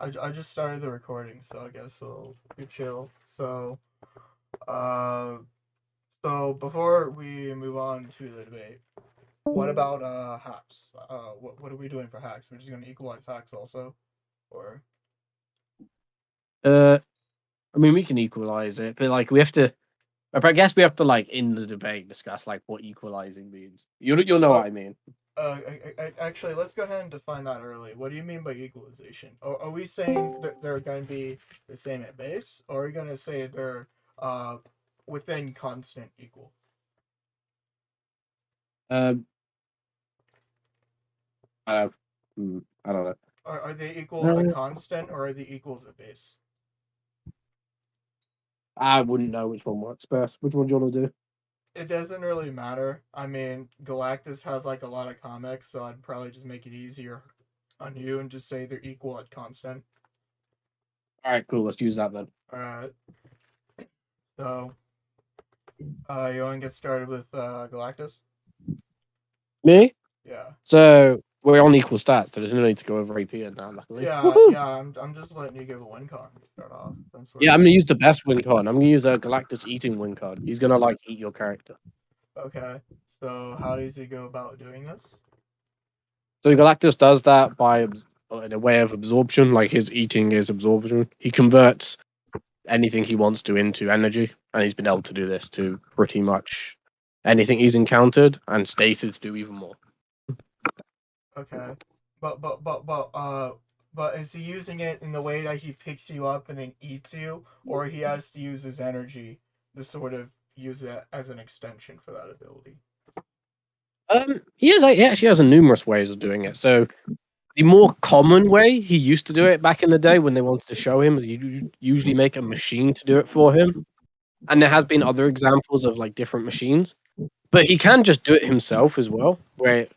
I just started the recording, so I guess we'll be chill. Uh, so before we move on to the debate, what about hacks? What are we doing for hacks? We're just gonna equalize hacks also, or Uh, I mean, we can equalize it, but like we have to. I guess we have to like in the debate discuss like what equalizing means. You'll know what oh, I mean. actually, let's go ahead and define that early. What do you mean by equalization? Are we saying that they're going to be the same at base, or are we going to say they're uh within constant equal? Um, I don't. I don't know. Are they equals at constant, or are they equals at base? I wouldn't know which one works best. Which one do you want to do? It doesn't really matter. I mean, Galactus has like a lot of comics, so I'd probably just make it easier on you and just say they're equal at constant. All right, cool. Let's use that then. Alright. So you want to get started with Galactus? Me? Yeah. So we're on equal stats, so there's no need to go over AP now. Luckily. Yeah, Woohoo! yeah, I'm just letting you give a win con to start off. Since Yeah, we're I'm gonna use the best win card. I'm gonna use a Galactus eating win card. He's gonna like eat your character. okay. So how does he go about doing this? So Galactus does that by in a way of absorption, like his eating is absorption. He converts anything he wants to into energy, and he's been able to do this to pretty much anything he's encountered, and stated to do even more. Okay. But is he using it in the way that he picks you up and then eats you, or he has to use his energy to sort of use it as an extension for that ability? He actually has a numerous ways of doing it. So the more common way he used to do it back in the day when they wanted to show him is you usually make a machine to do it for him. And there has been other examples of like different machines, but he can just do it himself as well. Where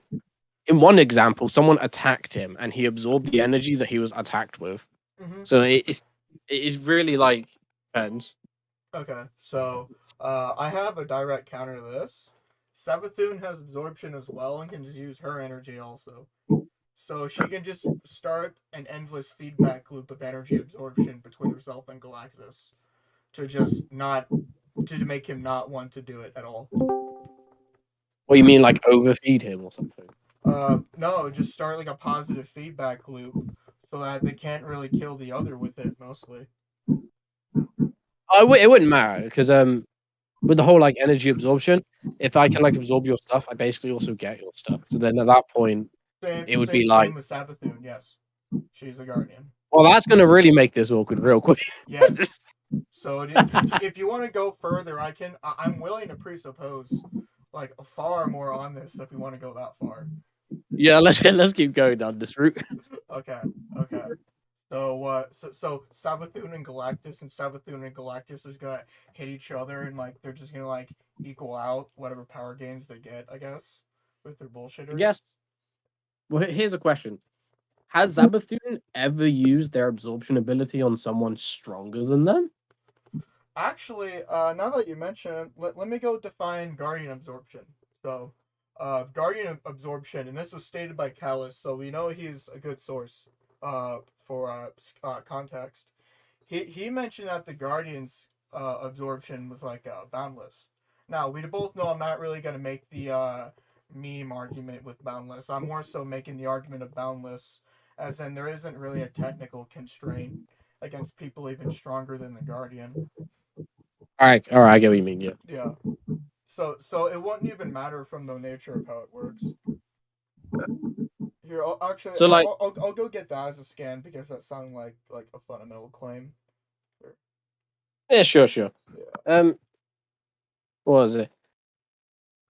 in one example, someone attacked him and he absorbed the energy that he was attacked with. Mm-hmm. So it is really like depends. Okay, so I have a direct counter to this. Savathun has absorption as well and can just use her energy also. So she can just start an endless feedback loop of energy absorption between herself and Galactus to just not to make him not want to do it at all. What you mean, like overfeed him or something? No, just start like a positive feedback loop so that they can't really kill the other with it mostly. It wouldn't matter because with the whole like energy absorption, if I can like absorb your stuff, I basically also get your stuff. So then at that point, it would be like, Same with Savathun. Yes, she's a guardian. well, that's gonna really make this awkward real quick. Yes. So if you want to go further, I'm willing to presuppose like far more on this if you want to go that far. Yeah, let's keep going down this route. Okay. Okay. So Savathun and Galactus is gonna hit each other and like they're just gonna like equal out whatever power gains they get, I guess, with their I bullshitters. guess. Well, here's a question: has Savathûn ever used their absorption ability on someone stronger than them? Actually, now that you mention it, let me go define Guardian Absorption. So, Guardian Absorption, and this was stated by Callus, so we know he's a good source for context. He mentioned that the Guardian's absorption was like boundless. Now, we both know I'm not really going to make the meme argument with boundless. I'm more so making the argument of boundless, as in there isn't really a technical constraint against people even stronger than the Guardian. All right, I get what you mean. Yeah. Yeah. So it won't even matter from the nature of how it works. Here, So like, I'll go get that as a scan because that sounded like a fundamental claim. Here. yeah, sure. Yeah. What was it?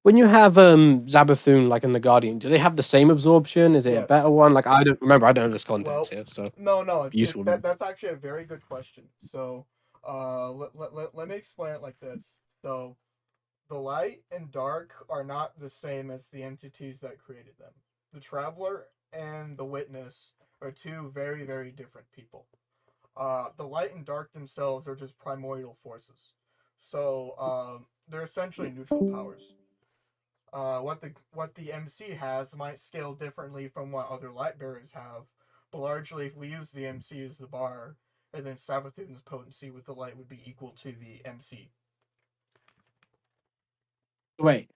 When you have Zabathun like in the Guardian, do they have the same absorption? Is it a Yes. better one? Like I don't remember. I don't have this context Well, here, so no, useful. that's actually a very good question. So, let me explain it like this. So, the light and dark are not the same as the entities that created them. The traveler and the witness are two very, very different people. The light and dark themselves are just primordial forces. So they're essentially neutral powers. What the MC has might scale differently from what other light bearers have, but largely, if we use the MC as the bar, and then Savathun's potency with the light would be equal to the MC. Wait,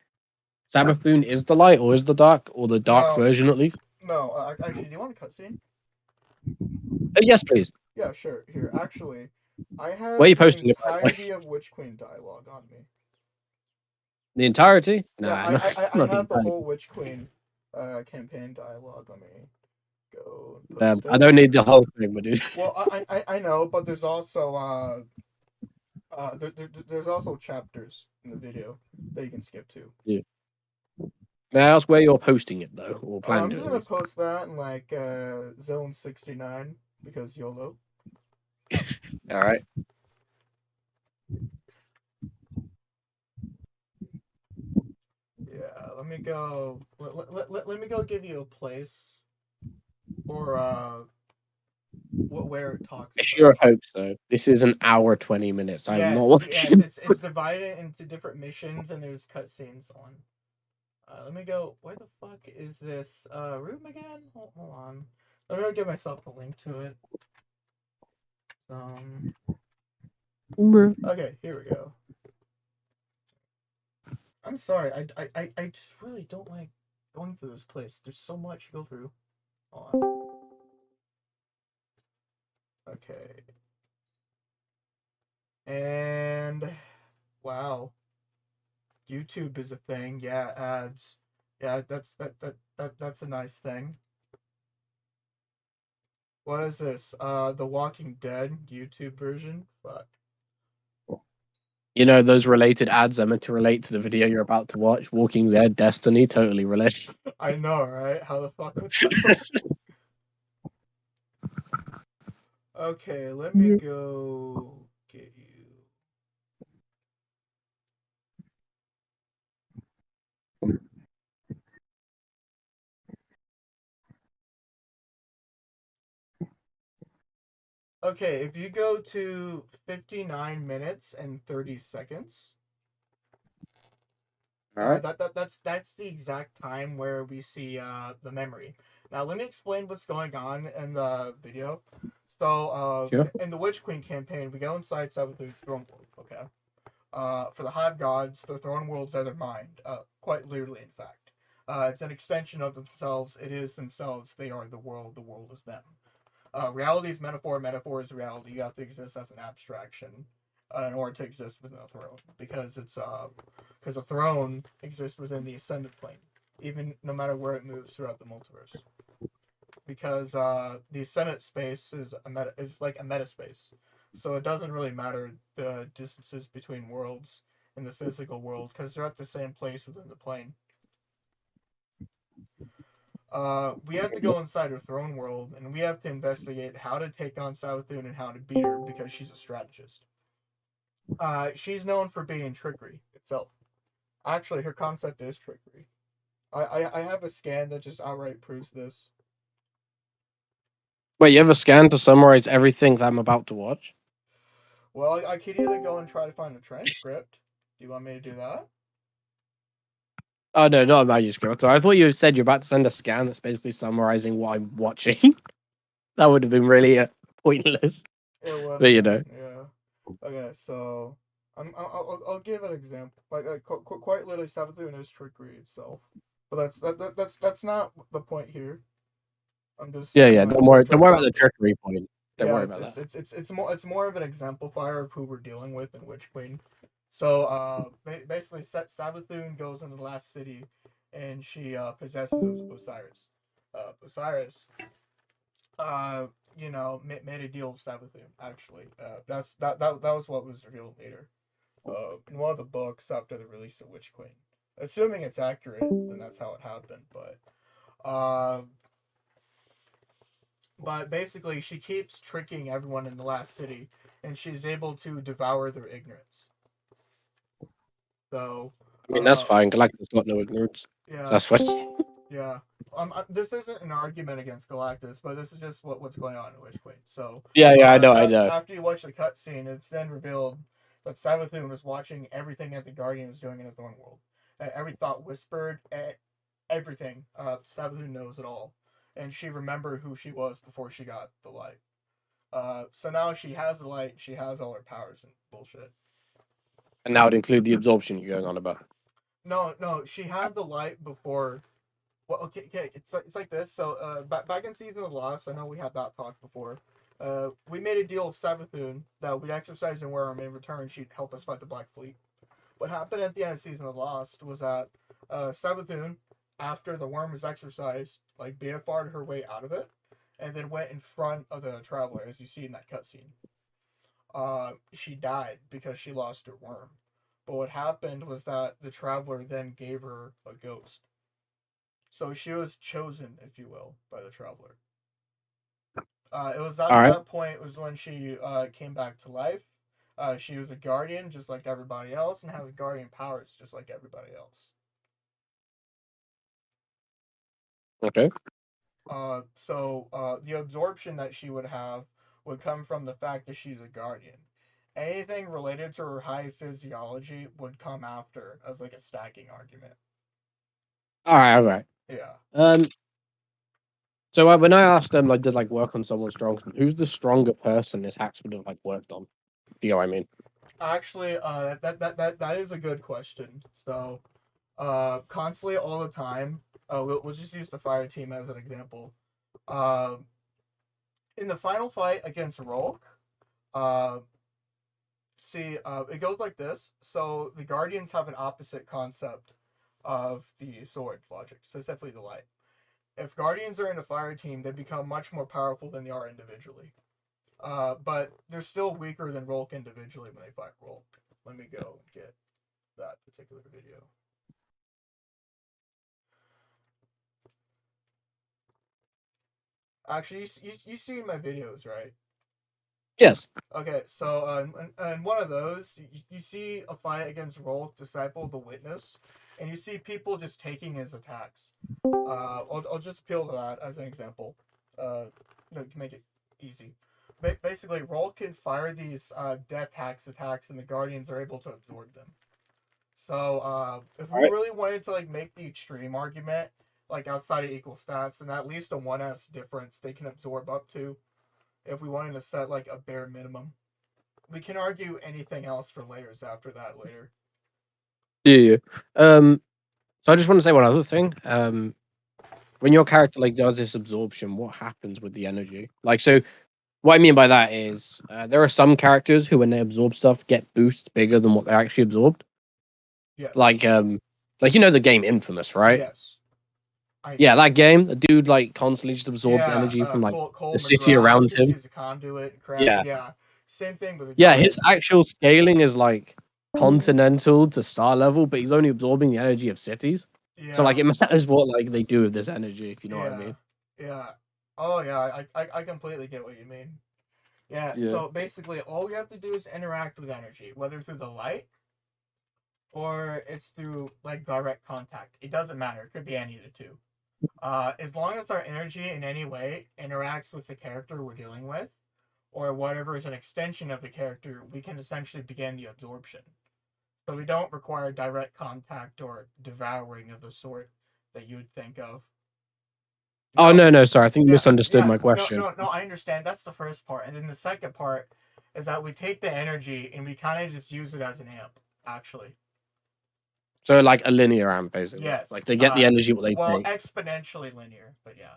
Savathûn is the light, or is the dark, or the dark No. version at least? No, actually, do you want a cutscene? Yes, please. Yeah, sure. Here, actually, I Where are have you the posting it, by the way? entirety of Witch Queen dialogue on me. The entirety? Yeah, Nah, I not the have the entirety. whole Witch Queen campaign dialogue. Let me go and Damn, post I it. don't need the whole thing, but dude. Well, I know, but there's also there's also chapters in the video that you can skip to. Yeah. May I ask where you're posting it though, or plan I'm to just at gonna least? post that in like zone 69 because YOLO. All right. Yeah, let me go. Let me go give you a place or where it talks I about sure it. hope so. This is an hour 20 minutes. I'm not Yes, watching. it's divided into different missions and there's cutscenes on. Let me go. Where the fuck is this room again? Hold on. Let me go give myself a link to it. Okay, here we go. I'm sorry. I just really don't like going through this place. There's so much to go through. Hold on. Okay. And wow, YouTube is a thing. Yeah, ads. Yeah, that's a nice thing. What is this? The Walking Dead YouTube version? Fuck. You know those related ads are meant to relate to the video you're about to watch. Walking Dead, Destiny, totally relate. I know, right? How the fuck would that? Okay, let me go get you. Okay, if you go to 59 minutes and 30 seconds, All right. that's the exact time where we see the memory. Now let me explain what's going on in the video. So Sure. in the Witch Queen campaign, we go inside Savathun's throne world. Okay. For the Hive Gods, the throne worlds are their mind. Quite literally, in fact. It's an extension of themselves. It is themselves. They are the world. The world is them. Reality is metaphor. Metaphor is reality. You have to exist as an abstraction in order to exist within a throne, because a throne exists within the ascended plane, even no matter where it moves throughout the multiverse. Because the ascendant space is like a meta space, so it doesn't really matter the distances between worlds in the physical world because they're at the same place within the plane. We have to go inside her throne world, and we have to investigate how to take on Savathun and how to beat her because she's a strategist. She's known for being trickery itself. Actually, her concept is trickery. I have a scan that just outright proves this. Wait, you have a scan to summarize everything that I'm about to watch? Well, I could either go and try to find a transcript. Do you want me to do that? Oh no, not a manuscript. I thought you said you're about to send a scan that's basically summarizing what I'm watching. That would have been really pointless. It would But have you know, been, yeah. Okay, so I'll give an example. Like quite literally, Savathun is trickery itself. But that's not the point here. I'm just yeah, yeah. going Don't to worry. Don't try worry to. about the trickery point. Don't Yeah, worry about that. it's more of an exemplifier of who we're dealing with in Witch Queen. So basically, Savathun goes into the last city, and she possesses Osiris. Osiris, uh, made a deal with Savathun. Actually, that was what was revealed later. In one of the books after the release of Witch Queen. Assuming it's accurate, then that's how it happened. But basically, she keeps tricking everyone in the last city, and she's able to devour their ignorance. So, I mean, that's fine. Galactus got no ignorance. So yeah, that's fine. yeah. This isn't an argument against Galactus, but this is just what's going on in Witch Queen. So, Yeah, yeah. I know. I know. after you watch the cutscene, it's then revealed that Savathun was watching everything that the Guardian was doing in the Thorn World. Every thought whispered, everything. Savathun knows it all. and she remembered who she was before she got the light. So now she has the light, she has all her powers and bullshit. And that would include the absorption you're going on about. No, she had the light before. Well, okay, it's like this. So, back in Season of Lost, I know we had that talk before. We made a deal with Savathun that we'd exercise and worm, and in return, she'd help us fight the Black Fleet. What happened at the end of Season of Lost was that Savathun, after the worm was exercised, like BFR'd her way out of it, and then went in front of the Traveler, as you see in that cutscene. She died because she lost her worm. But what happened was that the Traveler then gave her a ghost. So she was chosen, if you will, by the Traveler. It was at that point was when she came back to life. She was a guardian, just like everybody else, and has guardian powers, just like everybody else. Okay. So the absorption that she would have would come from the fact that she's a guardian. Anything related to her high physiology would come after as like a stacking argument. All right. Yeah. So when I asked them, like, did like work on someone strong, who's the stronger person this hacks would have like worked on? Do you know what I mean? Actually, that is a good question. So, constantly all the time, we'll just use the fire team as an example. In the final fight against Rolk, it goes like this. So the Guardians have an opposite concept of the sword logic, specifically the light. If Guardians are in a fire team, they become much more powerful than they are individually. But they're still weaker than Rolk individually when they fight Rolk. Let me go and get that particular video. Actually, you see my videos, right? Yes. Okay, so in one of those, you see a fight against Rolk, Disciple, the Witness, and you see people just taking his attacks. I'll just appeal to that as an example, to make it easy. Basically, Rolk can fire these death hacks attacks, and the Guardians are able to absorb them. So if we really wanted to like make the extreme argument, like outside of equal stats, then at least a 1s difference they can absorb up to. If we wanted to set like a bare minimum, we can argue anything else for layers after that later. Yeah. So I just want to say one other thing. When your character like does this absorption, what happens with the energy? Like, so what I mean by that is there are some characters who, when they absorb stuff, get boosts bigger than what they actually absorbed. Yes. Like you know the game Infamous, right? Yes. Yeah, that game, the dude like constantly just absorbs energy from like Cole the city around him. He's a conduit. Crap. Yeah. Same thing with the Yeah, his actual scaling is like continental to star level, but he's only absorbing the energy of cities. Yeah. So like it matters what like they do with this energy, if you know what I mean. Yeah. Oh yeah, I completely get what you mean. Yeah. So basically, all we have to do is interact with energy, whether through the light or it's through like direct contact. It doesn't matter. It could be any of the two. As long as our energy in any way interacts with the character we're dealing with, or whatever is an extension of the character, we can essentially begin the absorption. So we don't require direct contact or devouring of the sort that you would think of. Oh no, sorry, I think you misunderstood my question. No, I understand. That's the first part, and then the second part is that we take the energy and we kind of just use it as an amp, actually. So like a linear amp, basically. Yes. Like they get the energy what they take. Exponentially linear, but yeah.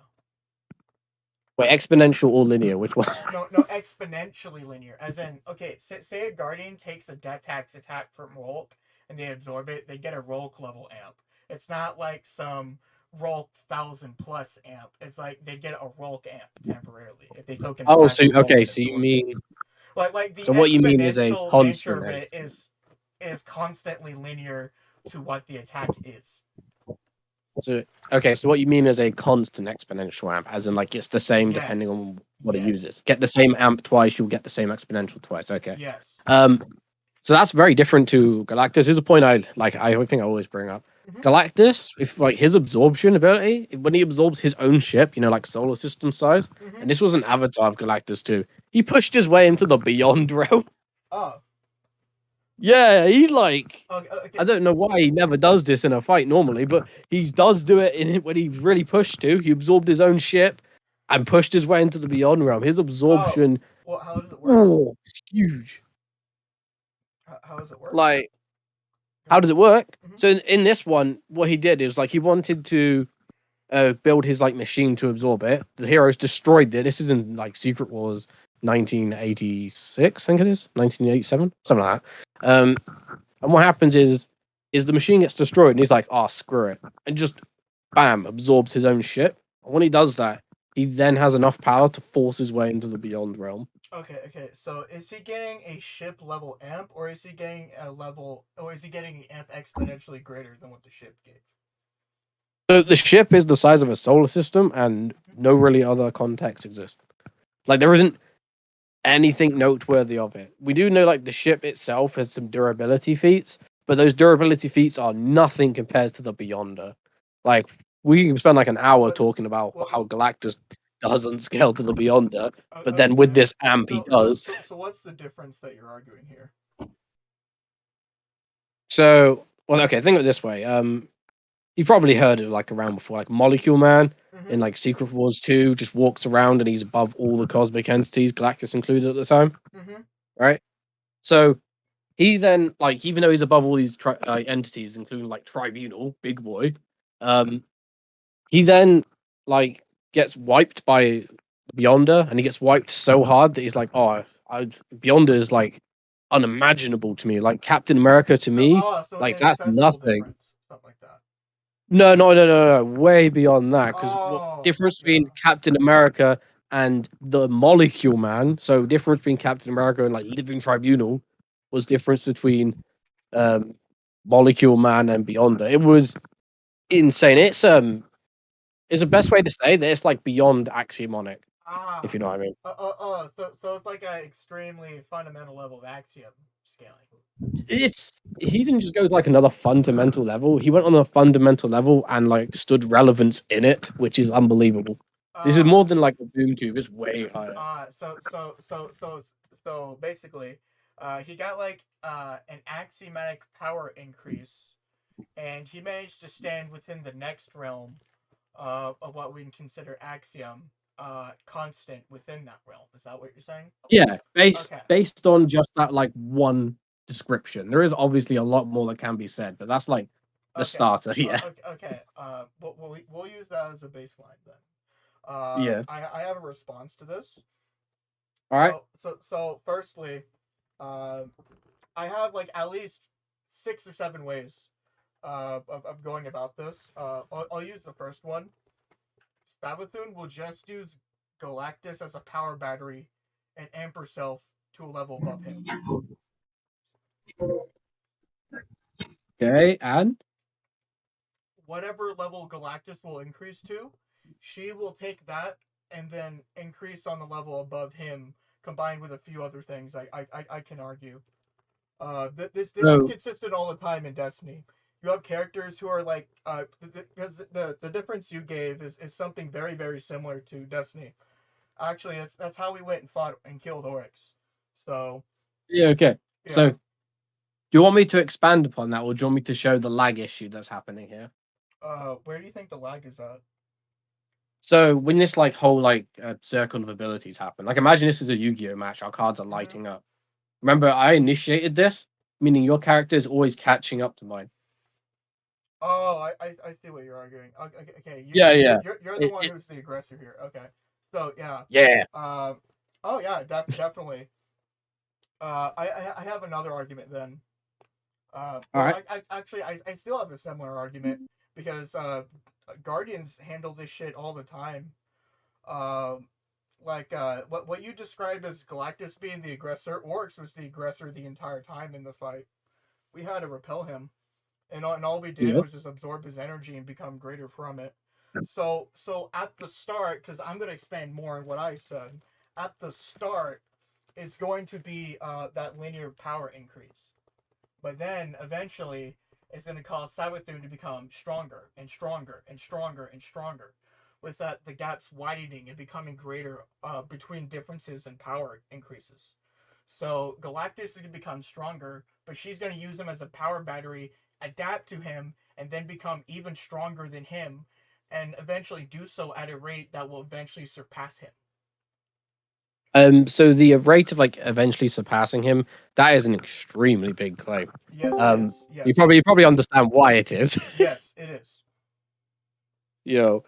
Wait, exponential or linear? Which one? No, exponentially linear. As in, okay, say a Guardian takes a death hacks attack from Rolk and they absorb it, they get a Rolk level amp. It's not like some Rolk 1000+ amp. It's like they get a Rolk amp temporarily if they token. Oh, so okay, so you mean like the so what you mean is a constant nature of it is constantly linear to what the attack is. So okay, so what you mean is a constant exponential amp, as in like it's the same depending on what it uses. Get the same amp twice, you'll get the same exponential twice. Okay. Yes. So that's very different to Galactus. Here's a point I think I always bring up. Mm-hmm. Galactus, if like his absorption ability, when he absorbs his own ship, you know, like solar system size, and this was an avatar of Galactus too. He pushed his way into the beyond realm. Oh. Yeah, he like Okay. I don't know why he never does this in a fight normally, but he does do it in when he's really pushed to. He absorbed his own ship and pushed his way into the Beyond Realm. His Oh, absorption, well, how does it work? oh, it's huge. How does it work? Like, how does it work? Mhm. So in this one, what he did is like he wanted to build his like machine to absorb it. The heroes destroyed it. This is in like Secret Wars 1986, I think it is 1987, something like that. And what happens is the machine gets destroyed, and he's like, "Oh, screw it," and just bam absorbs his own ship. And when he does that, he then has enough power to force his way into the Beyond Realm. Okay. So is he getting a ship level amp, or is he getting an amp exponentially greater than what the ship gave? So the ship is the size of a solar system, and no really other context exists. Like there isn't anything noteworthy of it. We do know like the ship itself has some durability feats, but those durability feats are nothing compared to the Beyonder. Like we can spend like an hour What? talking about how What? Galactus doesn't scale to the Beyonder, but then with Okay. this amp he does. So what's the difference that you're arguing here? So well, okay, think of it this way. You've probably heard of like around before, like Molecule Man in Mhm. like Secret Wars 2 just walks around and he's above all the cosmic entities, Galactus included at the time, Mhm. right? So he then, like, even though he's above all these entities, including like Tribunal, big boy, um, he then like gets wiped by Beyonder, and he gets wiped so hard that he's like, oh, Beyonder is like unimaginable to me. Like Captain America to me, So like that's inaccessible nothing. difference, something like that. No, way beyond that. Because what Oh, difference yeah. between Captain America and the Molecule Man? So difference between Captain America and like Living Tribunal was difference between um, Molecule Man and Beyonder. It was insane. It's the best way to say that it's like beyond axiomonic, if Ah. you know what I mean. So it's like an extremely fundamental level of axiom scaling. It's he didn't just go to like another fundamental level. He went on a fundamental level and like stood relevance in it, which is unbelievable. This is more Ah. than like a boom tube. It's way higher. So basically, he got like an axiomatic power increase, and he managed to stand within the next realm of what we can consider axiom constant within that realm. Is that what you're saying? Yeah, Okay. based on just that like one description. There is obviously a lot more that can be said, but that's like the Okay. starter. Yeah, Okay. We'll use that as a baseline then. yeah. I have a response to this. All right. So firstly, uh, I have like at least 6 or 7 ways of going about this. I'll use the first one. Savathun will just use Galactus as a power battery and amp herself to a level above him. Okay, and Whatever level Galactus will increase to, she will take that and then increase on the level above him, combined with a few other things I can argue. This is so consistent all the time in Destiny. You have characters who are like because the difference you gave is something very similar to Destiny. Actually, that's how we went and fought and killed Oryx. So yeah, okay. So yeah. do you want me to expand upon that, or do you want me to show the lag issue that's happening here? Where do you think the lag is at? So when this like whole like circle of abilities happen, like imagine this is a Yu-Gi-Oh match. Our cards are Mm-hmm. lighting up. Remember, I initiated this, meaning your character is always catching up to mine. Oh, I see what you're arguing. Okay. Yeah, yeah, You're the it, one it, who's the aggressor here. Okay. So yeah. yeah. Um. Oh yeah, definitely. I have another argument then. All Well, right. I still have a similar argument because Guardians handle this shit all the time. Um, what you described as Galactus being the aggressor, Oryx was the aggressor the entire time in the fight. We had to repel him, and all we did Yeah. was just absorb his energy and become greater from it. So at the start, because I'm gonna expand more on what I said. At the start, it's going to be that linear power increase. But then eventually, it's going to cause Savathun to become stronger and stronger and stronger and stronger, with that the gaps widening and becoming greater between differences in power increases. So Galactus is going to become stronger, but she's going to use him as a power battery, adapt to him, and then become even stronger than him, and eventually do so at a rate that will eventually surpass him. So the rate of like eventually surpassing him, that is an extremely big claim. Yes, it is. Yes. You probably understand why it is. Yes, it is. Yo.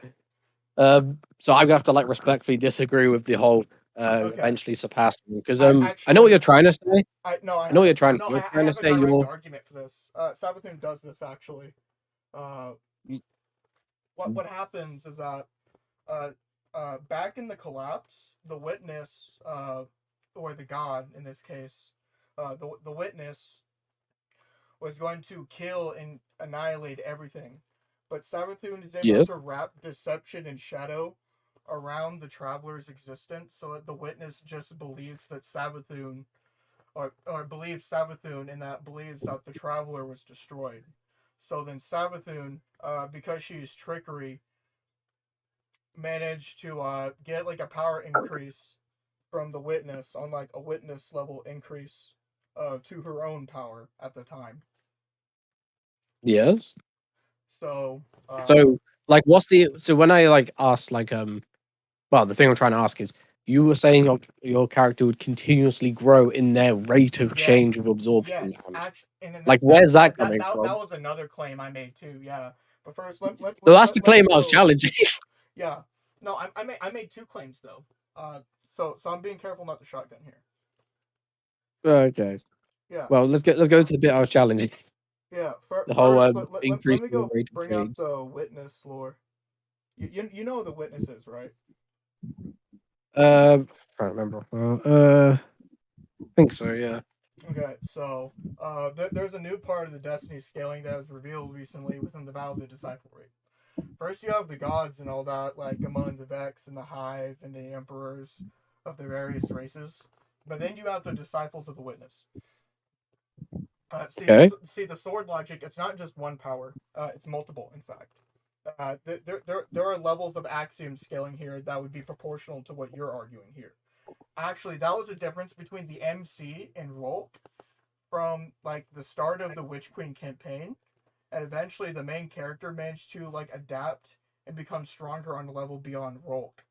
So I'm gonna have to like respectfully disagree with the whole Okay. eventually surpassing because I I know what actually, you're trying to say. I no, I know what you're trying to no, say. You're I trying to have a say direct you're argument for this. Savathun does this actually. Uh, what happens is that uh, back in the collapse, the witness, or the god in this case, the witness was going to kill and annihilate everything. But Savathun is able yes, to wrap deception and shadow around the traveler's existence so that the witness just believes that Savathun, or believes Savathun, and that believes that the traveler was destroyed. So then Savathun, because she's trickery, managed to get like a power increase from the witness on like a witness level increase to her own power at the time. yes. So So like, what's the so when I like asked like well, the thing I'm trying to ask is you were saying your character would continuously grow in their rate of change of yes, absorption yes, times. actually, and then Like, where's that coming that from? was another claim I made too. Yeah, but first So that's the let me claim I was go. challenging. Yeah, no, I made two claims though. So I'm being careful not to shotgun here. Okay. Yeah, Well, let's go to the bit I was challenging. yeah. The whole First, let increase me in the go rate of bring change. out the witness lore. You know the witnesses, right? Trying to remember. I think so. Yeah. Okay, so there's a new part of the Destiny scaling that was revealed recently within the Vow of the Disciple rate. First, you have the gods and all that, like among the Vex and the Hive and the emperors of the various races. But then you have the disciples of the Witness. Okay. See the sword logic. It's not just one power. It's multiple, in fact. There are levels of axiom scaling here that would be proportional to what you're arguing here. Actually, that was a difference between the MC and Rolk from like the start of the Witch Queen campaign, and eventually the main character managed to like adapt and become stronger on a level beyond Rolk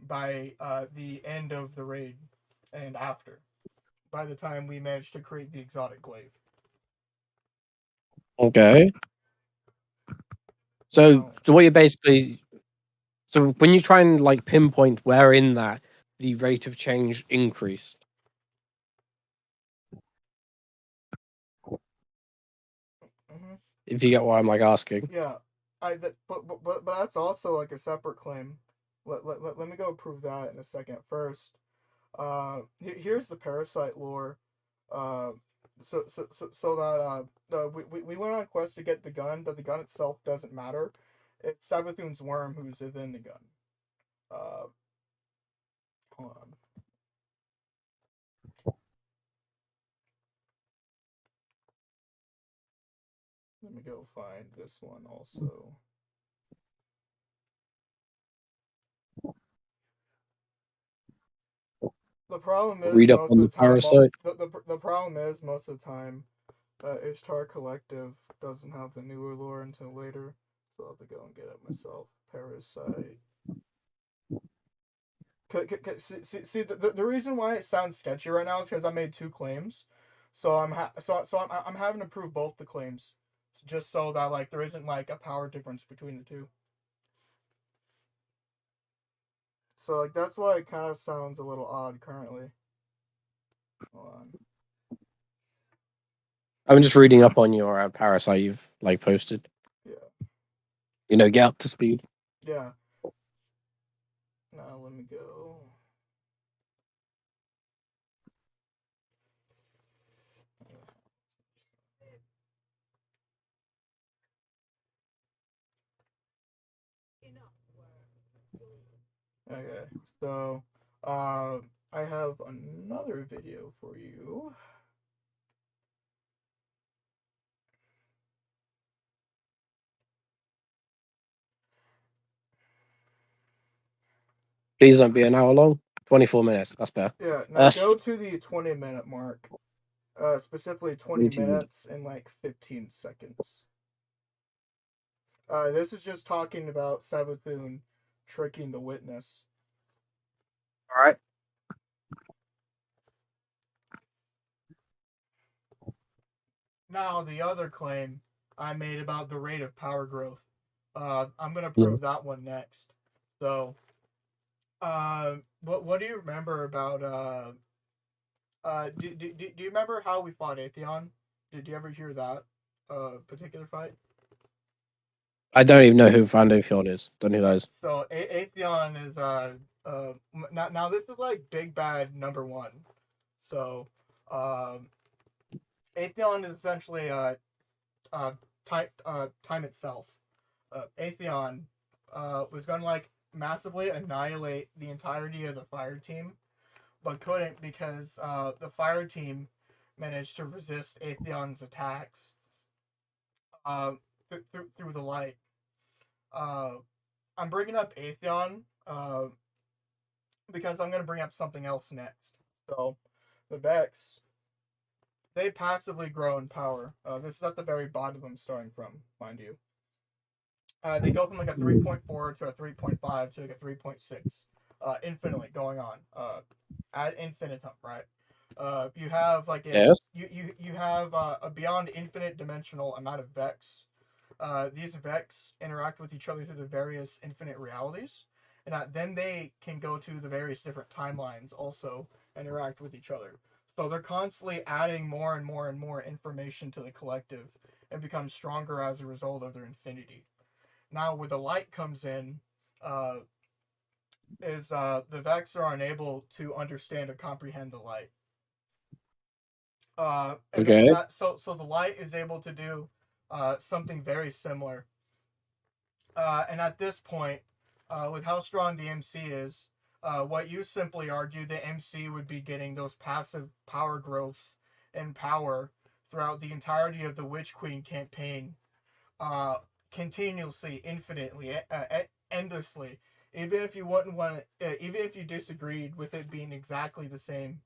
by the end of the raid and after. By the time we managed to create the exotic glaive. Okay. So Now, so what you basically so when you try and like pinpoint where in that the rate of change increased, mhm. if you get what I'm like asking. Yeah, but that's also like a separate claim. Let me go prove that in a second. First, here's the parasite lore. Uh, so that we went on a quest to get the gun, but the gun itself doesn't matter. It's Savathun's worm who's within the gun. Uh, hold on. Let me go find this one also. The problem is Read up most on of the the time. parasite. The problem is most of the time, Ishtar Collective doesn't have the newer lore until later, so I'll have to go and get it myself. Parasite. See the reason why it sounds sketchy right now is because I made two claims, so I'm having to prove both the claims, just so that like there isn't like a power difference between the two. So like that's why it kind of sounds a little odd currently. Hold on. I'm just reading up on your parasite you've like posted. Yeah. Get up to speed. Yeah. Now let me go. Okay. So, I have another video for you. Please don't be an hour long. 24 minutes. That's better. Yeah, now go to the 20-minute mark. Specifically 20 minutes and like 15 seconds. This is just talking about Savathun tricking the witness. All right. Now, the other claim I made about the rate of power growth. I'm going to prove that one next. So, what do you remember about... do you remember how we fought Atheon? Did you ever hear that particular fight? I don't even know who Vanderfield is. Don't know who that is. So Atheon is now this is like big bad number one. So Atheon is essentially time itself. Atheon was going to like massively annihilate the entirety of the fire team, but couldn't because the fire team managed to resist Atheon's attacks through the light. I'm bringing up Atheon because I'm going to bring up something else next. So, the Vex, they passively grow in power. This is at the very bottom I'm starting from, mind you. They go from like a 3.4 to a 3.5 to like a 3.6. Infinitely going on. Ad infinitum, right? You have like you have a beyond infinite dimensional amount of Vex. These Vex interact with each other through the various infinite realities, and then they can go to the various different timelines also interact with each other. So they're constantly adding more and more and more information to the collective and become stronger as a result of their infinity. Now, where the light comes in, is the Vex are unable to understand or comprehend the light. Okay. So the light is able to do something very similar. And at this point, with how strong the MC is, what you simply argue, the MC would be getting those passive power growths in power throughout the entirety of the Witch Queen campaign, continuously, infinitely, endlessly. Even if you wouldn't want, even if you disagreed with it being exactly the same,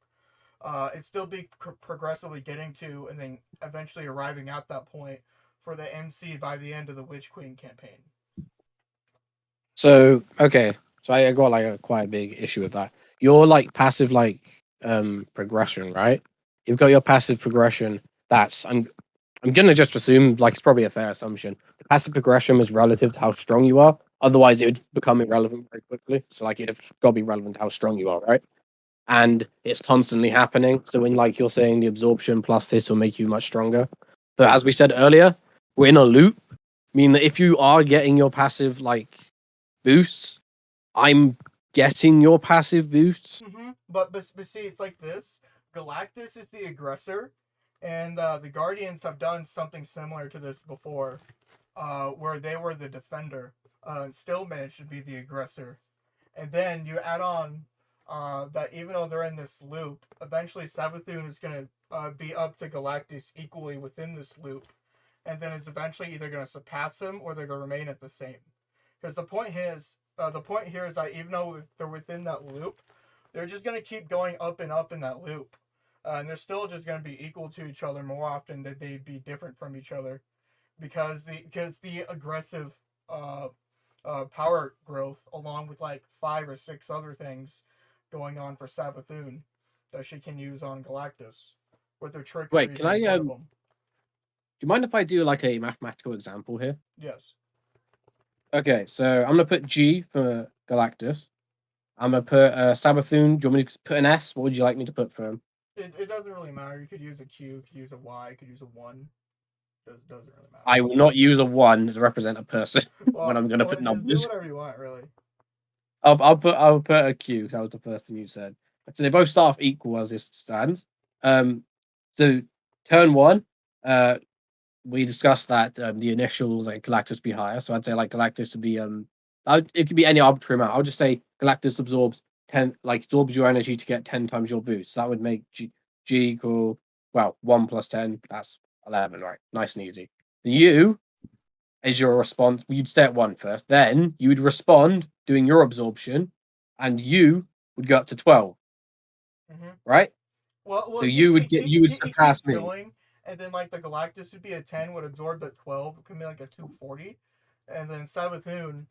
it'd still be progressively getting to, and then eventually arriving at that point for the MC by the end of the Witch Queen campaign. So okay, so I got like a quite big issue with that. Your like passive progression, right? You've got your passive progression. That's I'm gonna just assume like it's probably a fair assumption. The passive progression is relative to how strong you are. Otherwise, it would become irrelevant very quickly. So like it'd got to be relevant to how strong you are, right? And it's constantly happening. So when like you're saying the absorption plus this will make you much stronger. But as we said earlier, we're in a loop. Meaning that if you are getting your passive like boosts, I'm getting your passive boosts. Mm-hmm. But see, it's like this. Galactus is the aggressor, and the Guardians have done something similar to this before, where they were the defender, and still managed to be the aggressor. And then you add on that even though they're in this loop, eventually Savathun is going to be up to Galactus equally within this loop, and then is eventually either going to surpass him or they're going to remain at the same. Because the point here is that even though they're within that loop, they're just going to keep going up and up in that loop, and they're still just going to be equal to each other more often than they'd be different from each other, because the aggressive power growth, along with like 5 or 6 other things going on for Savathun that she can use on Galactus, with her trickery Wait, can I being one of them. Do you mind if I do like a mathematical example here? Yes. Okay, so I'm gonna put G for Galactus. I'm gonna put Savathun. Do you want me to put an S? What would you like me to put for him? It doesn't really matter. You could use a Q, you could use a Y, you could use a 1. Doesn't really matter. I will not use a 1 to represent a person when I'm gonna put just do numbers. whatever you want, really. I'll put a Q. That was the first thing you said. So they both start off equal as this stands. So turn 1, we discussed that the initial like Galactus be higher. So I'd say like Galactus would be it could be any arbitrary amount. I'll just say Galactus absorbs 10, like absorbs your energy to get 10 times your boost. So that would make G equal 1 plus 10. That's 11, right? Nice and easy. The U is your response. You'd stay at 1 first. Then you would respond doing your absorption, and U would go up to 12, right? Well, So you would he surpass keeps me. going, and then like the Galactus would be a 10, would absorb the 12, it could be like a 240, and then Savathun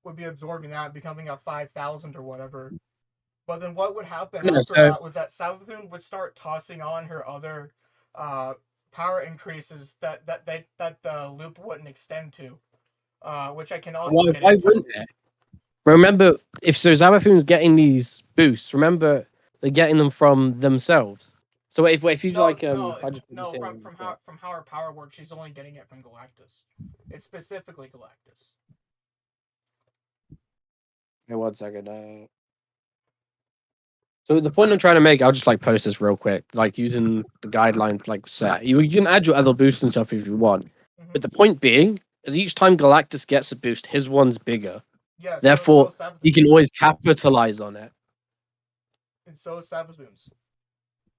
would be absorbing that, becoming a 5,000 or whatever. But then what would happen Yeah, after so that was that Savathun would start tossing on her other power increases that the loop wouldn't extend to, which I can also get why into. wouldn't it? Remember, if so, Savathun's getting these boosts. Remember, they're getting them from themselves. So if you like I just no from how her power works, she's only getting it from Galactus. It's specifically Galactus. Hey, 1 second. So the point I'm trying to make, I'll just like post this real quick, like using the guidelines like set. You can add your other boosts and stuff if you want, but the point being is each time Galactus gets a boost, his one's bigger. Yeah, Therefore, so you can always capitalize on it. And so is Savathun's.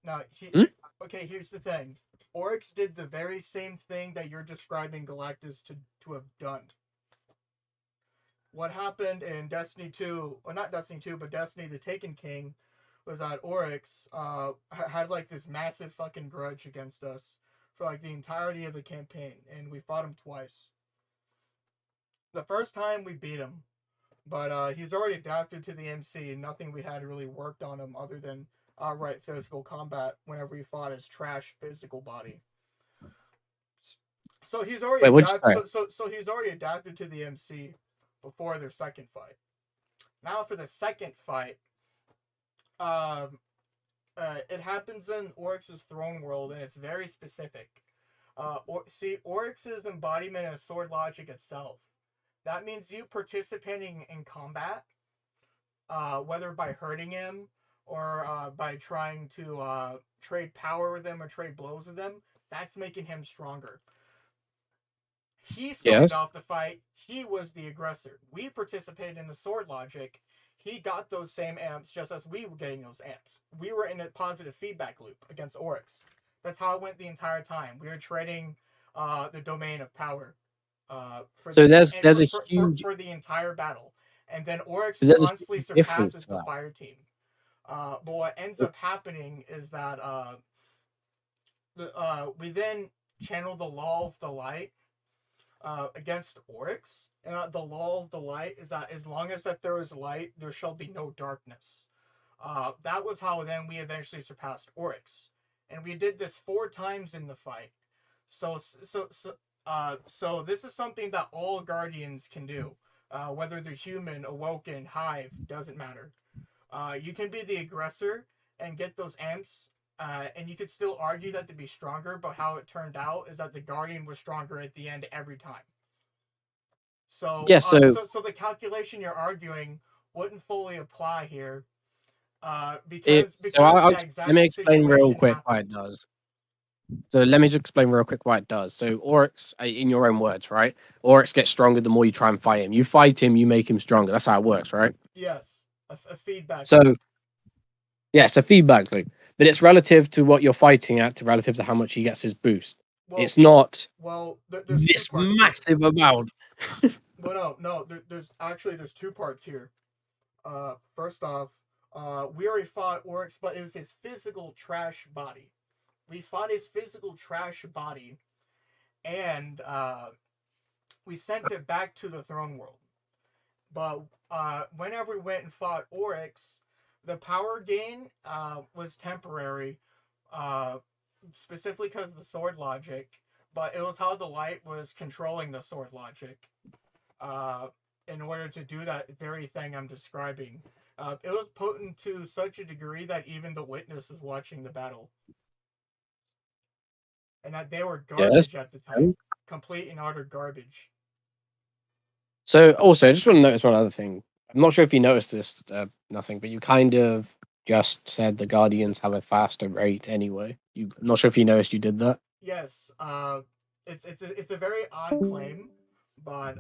Now, okay, here's the thing. Oryx did the very same thing that you're describing Galactus to have done. What happened in Destiny 2, or not Destiny 2, but Destiny the Taken King, was that Oryx had like this massive fucking grudge against us for like the entirety of the campaign, and we fought him twice. The first time we beat him, but he's already adapted to the MC, and nothing we had really worked on him other than outright physical combat whenever he fought his trash physical body. So he's already adapted. So he's already adapted to the MC before their second fight. Now for the second fight, it happens in Oryx's throne world, and it's very specific. Oryx's embodiment is sword logic itself. That means you participating in combat, whether by hurting him or by trying to trade power with him or trade blows with him, that's making him stronger. He started off the fight. He was the aggressor. We participated in the sword logic. He got those same amps just as we were getting those amps. We were in a positive feedback loop against Oryx. That's how it went the entire time. We were trading the domain of power. For the entire battle, and then Oryx constantly surpasses the fire team. But what ends up happening is that we then channel the law of the light against Oryx, and the law of the light is that as long as that there is light, there shall be no darkness. That was how then we eventually surpassed Oryx, and we did this 4 times in the fight. So this is something that all Guardians can do, whether they're human, awoken, hive, doesn't matter. You can be the aggressor and get those amps, and you could still argue that to be stronger, but how it turned out is that the Guardian was stronger at the end every time. So the calculation you're arguing wouldn't fully apply here, because let me explain real quick why it does. So let me just explain real quick why it does. So Oryx, in your own words, right? Oryx gets stronger the more you try and fight him. You fight him, you make him stronger. That's how it works, right? Yes, a feedback. So, yeah, it's a feedback loop, but it's relative to what you're fighting at, to relative to how much he gets his boost. Well, it's not this massive amount. Well, no. There's 2 parts here. First off, we already fought Oryx, but it was his physical trash body. We fought his physical trash body, and we sent it back to the throne world. But whenever we went and fought Oryx, the power gain was temporary, specifically because of the sword logic, but it was how the light was controlling the sword logic in order to do that very thing I'm describing. It was potent to such a degree that even the witness was watching the battle. And that they were garbage at the time. Complete and utter garbage. So, also, I just want to notice one other thing. I'm not sure if you noticed this, nothing, but you kind of just said the Guardians have a faster rate anyway. I'm not sure if you noticed you did that. Yes, it's a very odd claim, but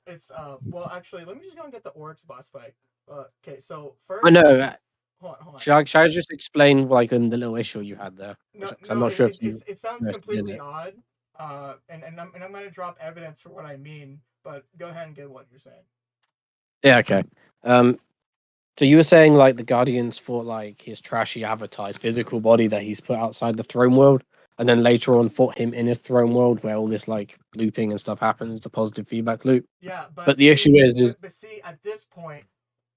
it's well, actually, let me just go and get the Oryx boss fight. Okay, so first. I know. Hold on. Should I just explain like the little issue you had there? No, I'm not sure if it sounds completely odd. And I'm gonna drop evidence for what I mean, but go ahead and get what you're saying. Yeah. Okay. So you were saying like the Guardians fought like his trashy avatar, his physical body that he's put outside the throne world, and then later on fought him in his throne world where all this like looping and stuff happens, the positive feedback loop. Yeah, But but the see, issue is but see, at this point,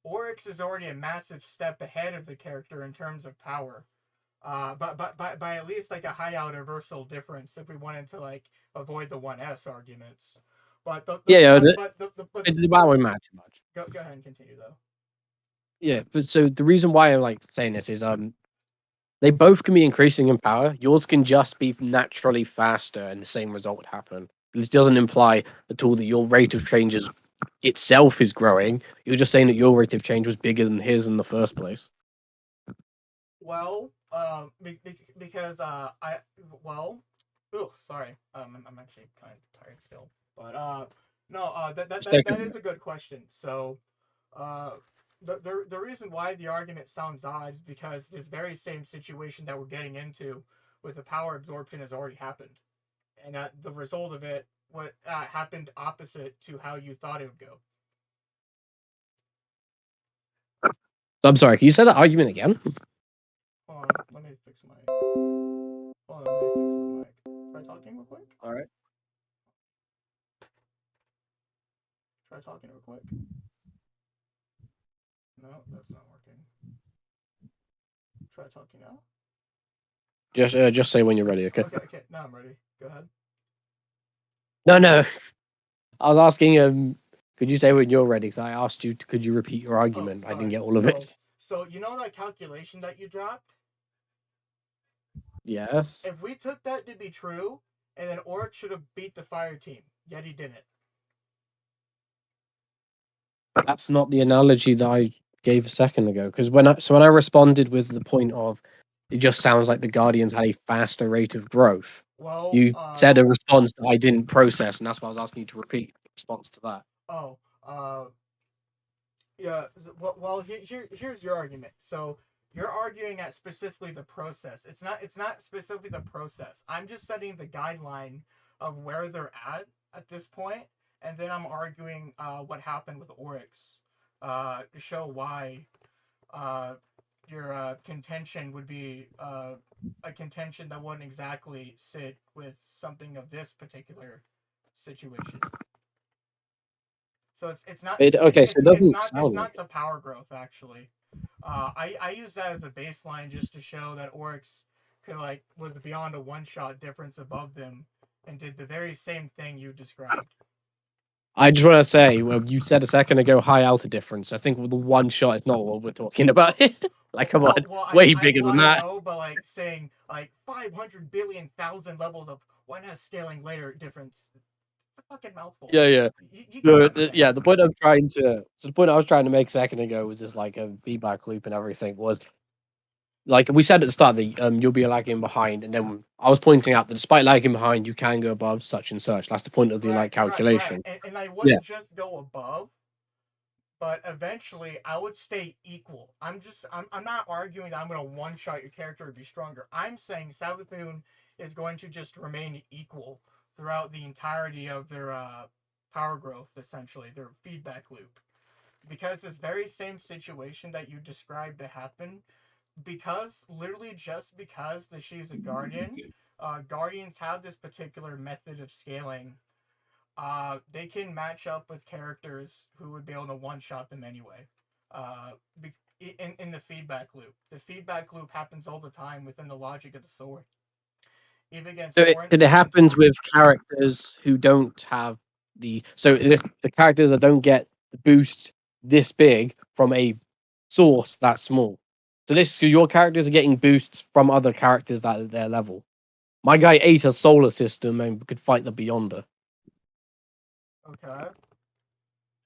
Oryx is already a massive step ahead of the character in terms of power. But by at least like a high out reversal difference if we wanted to like avoid the 1S arguments. But yeah, yeah, but it won't matter too much. go ahead and continue though. Yeah, but so the reason why I'm like saying this is they both can be increasing in power. Yours can just be naturally faster and the same result would happen. This doesn't imply at all that your rate of changes itself is growing. You're just saying that your rate of change was bigger than his in the first place. Well, because oh, sorry, I'm actually kind of tired still, but no, Just take that is a good question. So, uh, the reason why the argument sounds odd is because this very same situation that we're getting into with the power absorption has already happened, and that the result of it what happened opposite to how you thought it would go. I'm sorry, can you say that argument again? Hold on, let me fix my. Hold on, let me fix my mic. Try talking real quick. All right. Try talking real quick. No, that's not working. Try talking now. Just say when you're ready, okay? Okay. Now I'm ready. Go ahead. No, no. I was asking could you say when you're ready? Because I asked you could you repeat your Oh, argument? I all didn't right. get all of it. So you know that calculation that you dropped? Yes. If we took that to be true, and then Oryx should have beat the fire team, yet he didn't. That's not the analogy that I gave a second ago. Because when I responded with the point of it just sounds like the Guardians had a faster rate of growth. Well, You said a response that I didn't process, and that's why I was asking you to repeat the response to that. oh, yeah. Well, here's your argument. So you're arguing at specifically the process. It's not specifically the process. I'm just setting the guideline of where they're at this point, and then I'm arguing what happened with Oryx to show why uh, your contention would be a contention that wouldn't exactly sit with something of this particular situation. So it's not Okay, so it doesn't it's sound like not the power growth actually. I use that as a baseline just to show that Oryx could like was beyond a one shot difference above them and did the very same thing you described. I just want to say, well, you said a second ago high alpha difference. I think the one shot is not what we're talking about. Like, come on, way bigger than I that. know, but like saying like 500 billion thousand levels of 1S scaling later difference. It's a fucking mouthful. Yeah, yeah. You get what I'm saying. Yeah, the point I'm trying to, so the point I was trying to make a second ago with just like a feedback loop and everything was like we said at the start that you'll be lagging behind, and then I was pointing out that despite lagging behind, you can go above such and such. That's the point of the like calculation. And I Yeah, wouldn't just go above, but eventually I would stay equal. I'm not arguing that I'm gonna one shot your character to be stronger. I'm saying Savathun is going to just remain equal throughout the entirety of their power growth, essentially their feedback loop. Because this very same situation that you described to happen, because literally just because the she's a guardian, guardians have this particular method of scaling. They can match up with characters who would be able to one shot them anyway. Uh, in the feedback loop, the feedback loop happens all the time within the logic of the sword. Even against so foreign it agents. happens with characters who don't have the characters that don't get the boost this big from a source that small. So this because your characters are getting boosts from other characters that are at their level. My guy ate a solar system and could fight the Beyonder. Okay.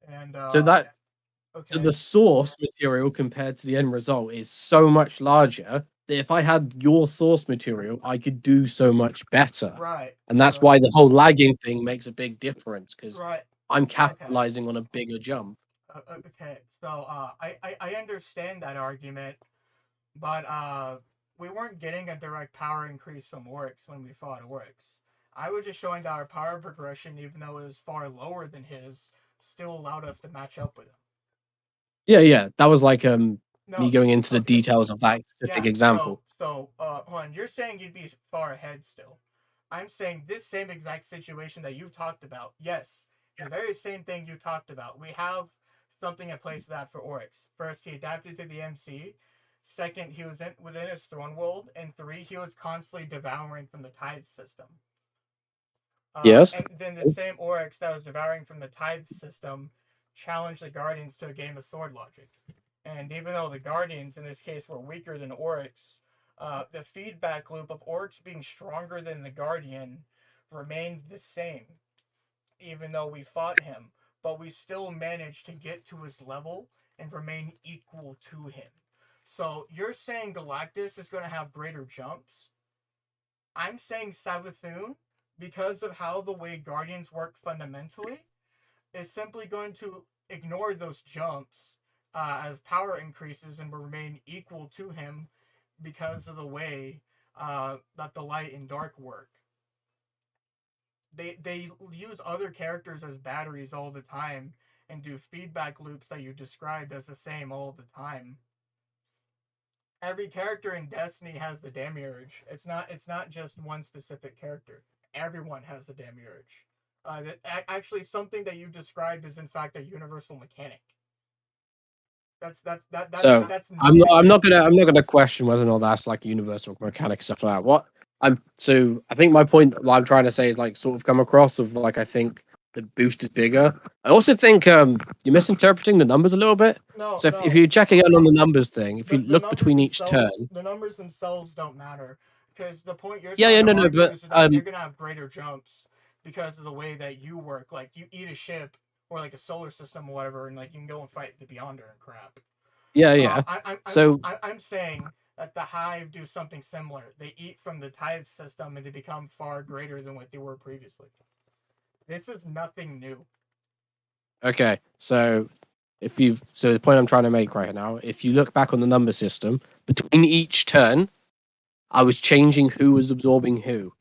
And So that so okay. the source material compared to the end result is so much larger that if I had your source material, I could do so much better. Right. And that's why the whole lagging thing makes a big difference because Right. I'm Okay. capitalizing on a bigger jump. Okay. So I understand that argument, but we weren't getting a direct power increase from Oryx when we fought Oryx. I was just showing that our power progression, even though it was far lower than his, still allowed us to match up with him. Yeah. That was like No, me going into the okay, details of that specific yeah. example. Hold on. You're saying you'd be far ahead still. I'm saying this same exact situation that you talked about. Yes, the very same thing you talked about. We have something in place for that for Oryx. First, he adapted to the MC. Second, he was within his throne world. And three, he was constantly devouring from the tithe system. Yes. And then the same Oryx that was devouring from the tithe system challenged the Guardians to a game of sword logic. And even though the Guardians in this case were weaker than Oryx, the feedback loop of Oryx being stronger than the Guardian remained the same, even though we fought him. But we still managed to get to his level and remain equal to him. So you're saying Galactus is going to have greater jumps? I'm saying Savathun, because of how the way Guardians work fundamentally, is simply going to ignore those jumps as power increases and will remain equal to him because of the way that the light and dark work. They use other characters as batteries all the time and do feedback loops that you described as the same all the time. Every character in Destiny has the demiurge. It's not just one specific character. Everyone has the demiurge. Actually, something that you described is in fact a universal mechanic. So That's I'm not, nothing I'm new. not gonna I'm not gonna question whether or not that's like universal mechanic stuff like that. I think my point, what I'm trying to say, is like sort of come across of like I think the boost is bigger. I also think you're misinterpreting the numbers a little bit. No, So if no. you're checking out on the numbers thing, if you look between each turn, The numbers themselves don't matter because the point you're yeah, trying to no, argue but is that you're gonna have greater jumps because of the way that you work. Like you eat a ship or like a solar system or whatever, and like you can go and fight the Beyonder and crap. yeah. So I'm saying that the Hive do something similar. They eat from the tithe system and they become far greater than what they were previously. This is nothing new. okay, so the point I'm trying to make right now, if you look back on the number system between each turn, I was changing who was absorbing who.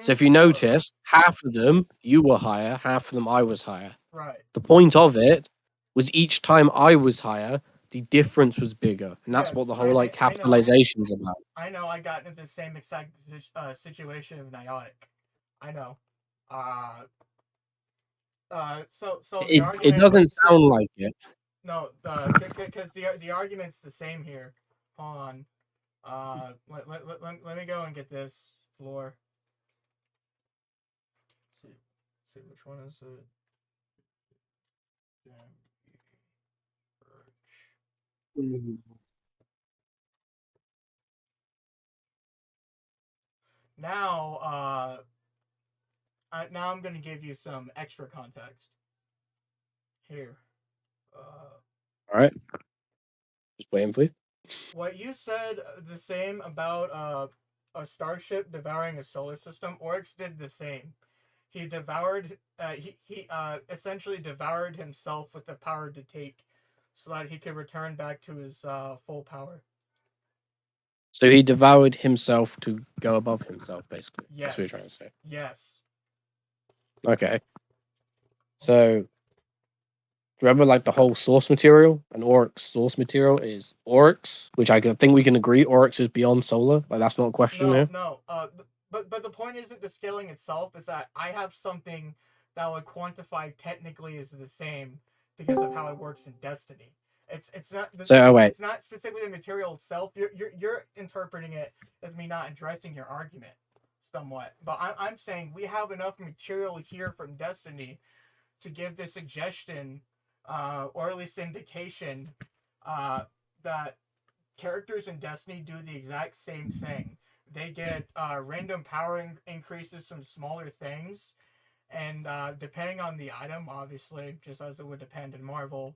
So if you You were notice, half of them you were higher, half of them I was higher. right. The point of it was each time I was higher, the difference was bigger, and that's what Yes, the whole like I know. capitalization's about. I know. I got into the same exact situation of Niotic. I know. Uh, so the It argument, doesn't sound like it. no, because the argument's the same here. Hold on. Let me go and get this floor. See which one is it? Now, now I'm gonna give you some extra context here. All right, just waiting for you. What you said the same about a starship devouring a solar system. Oryx did the same. He devoured. He essentially devoured himself with the power to take, so that he could return back to his full power. So he devoured himself to go above himself, basically. That's what you're trying Yes. to say. Yes. Okay. So remember, like the whole source material, and Oryx source material is Oryx, which think we can agree Oryx is beyond solar. Like that's not a question No, here. no. But the point isn't the scaling itself. Is that I have something that would quantify technically as the same because of how it works in Destiny. It's not So oh, wait, it's not specifically the material itself. You're interpreting it as me not addressing your argument somewhat. But I'm saying we have enough material here from Destiny to give the suggestion, or at least indication, that characters in Destiny do the exact same thing. They get random power increases from smaller things, and depending on the item, obviously, just as it would depend in Marvel,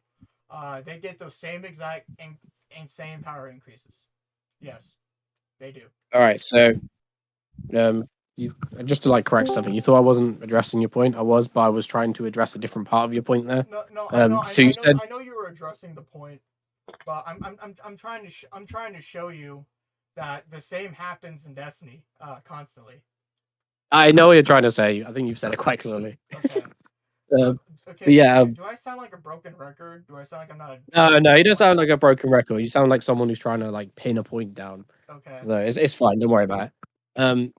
they get those same exact insane power increases. Yes, they do. all right. So you just to like correct something. You thought I wasn't addressing your point. I was, but I was trying to address a different part of your point there. No, no, I know, So you said I know you were addressing the point, but I'm trying to I'm trying to show you that the same happens in Destiny constantly. I know what you're trying to say. I think you've said it quite clearly. Okay. Uh, So Okay, But yeah, do I sound like a broken record? Do I sound like I'm not no, you don't a sound like a broken record. You sound like someone who's trying to like pin a point down. okay. So it's fine. Don't worry about it.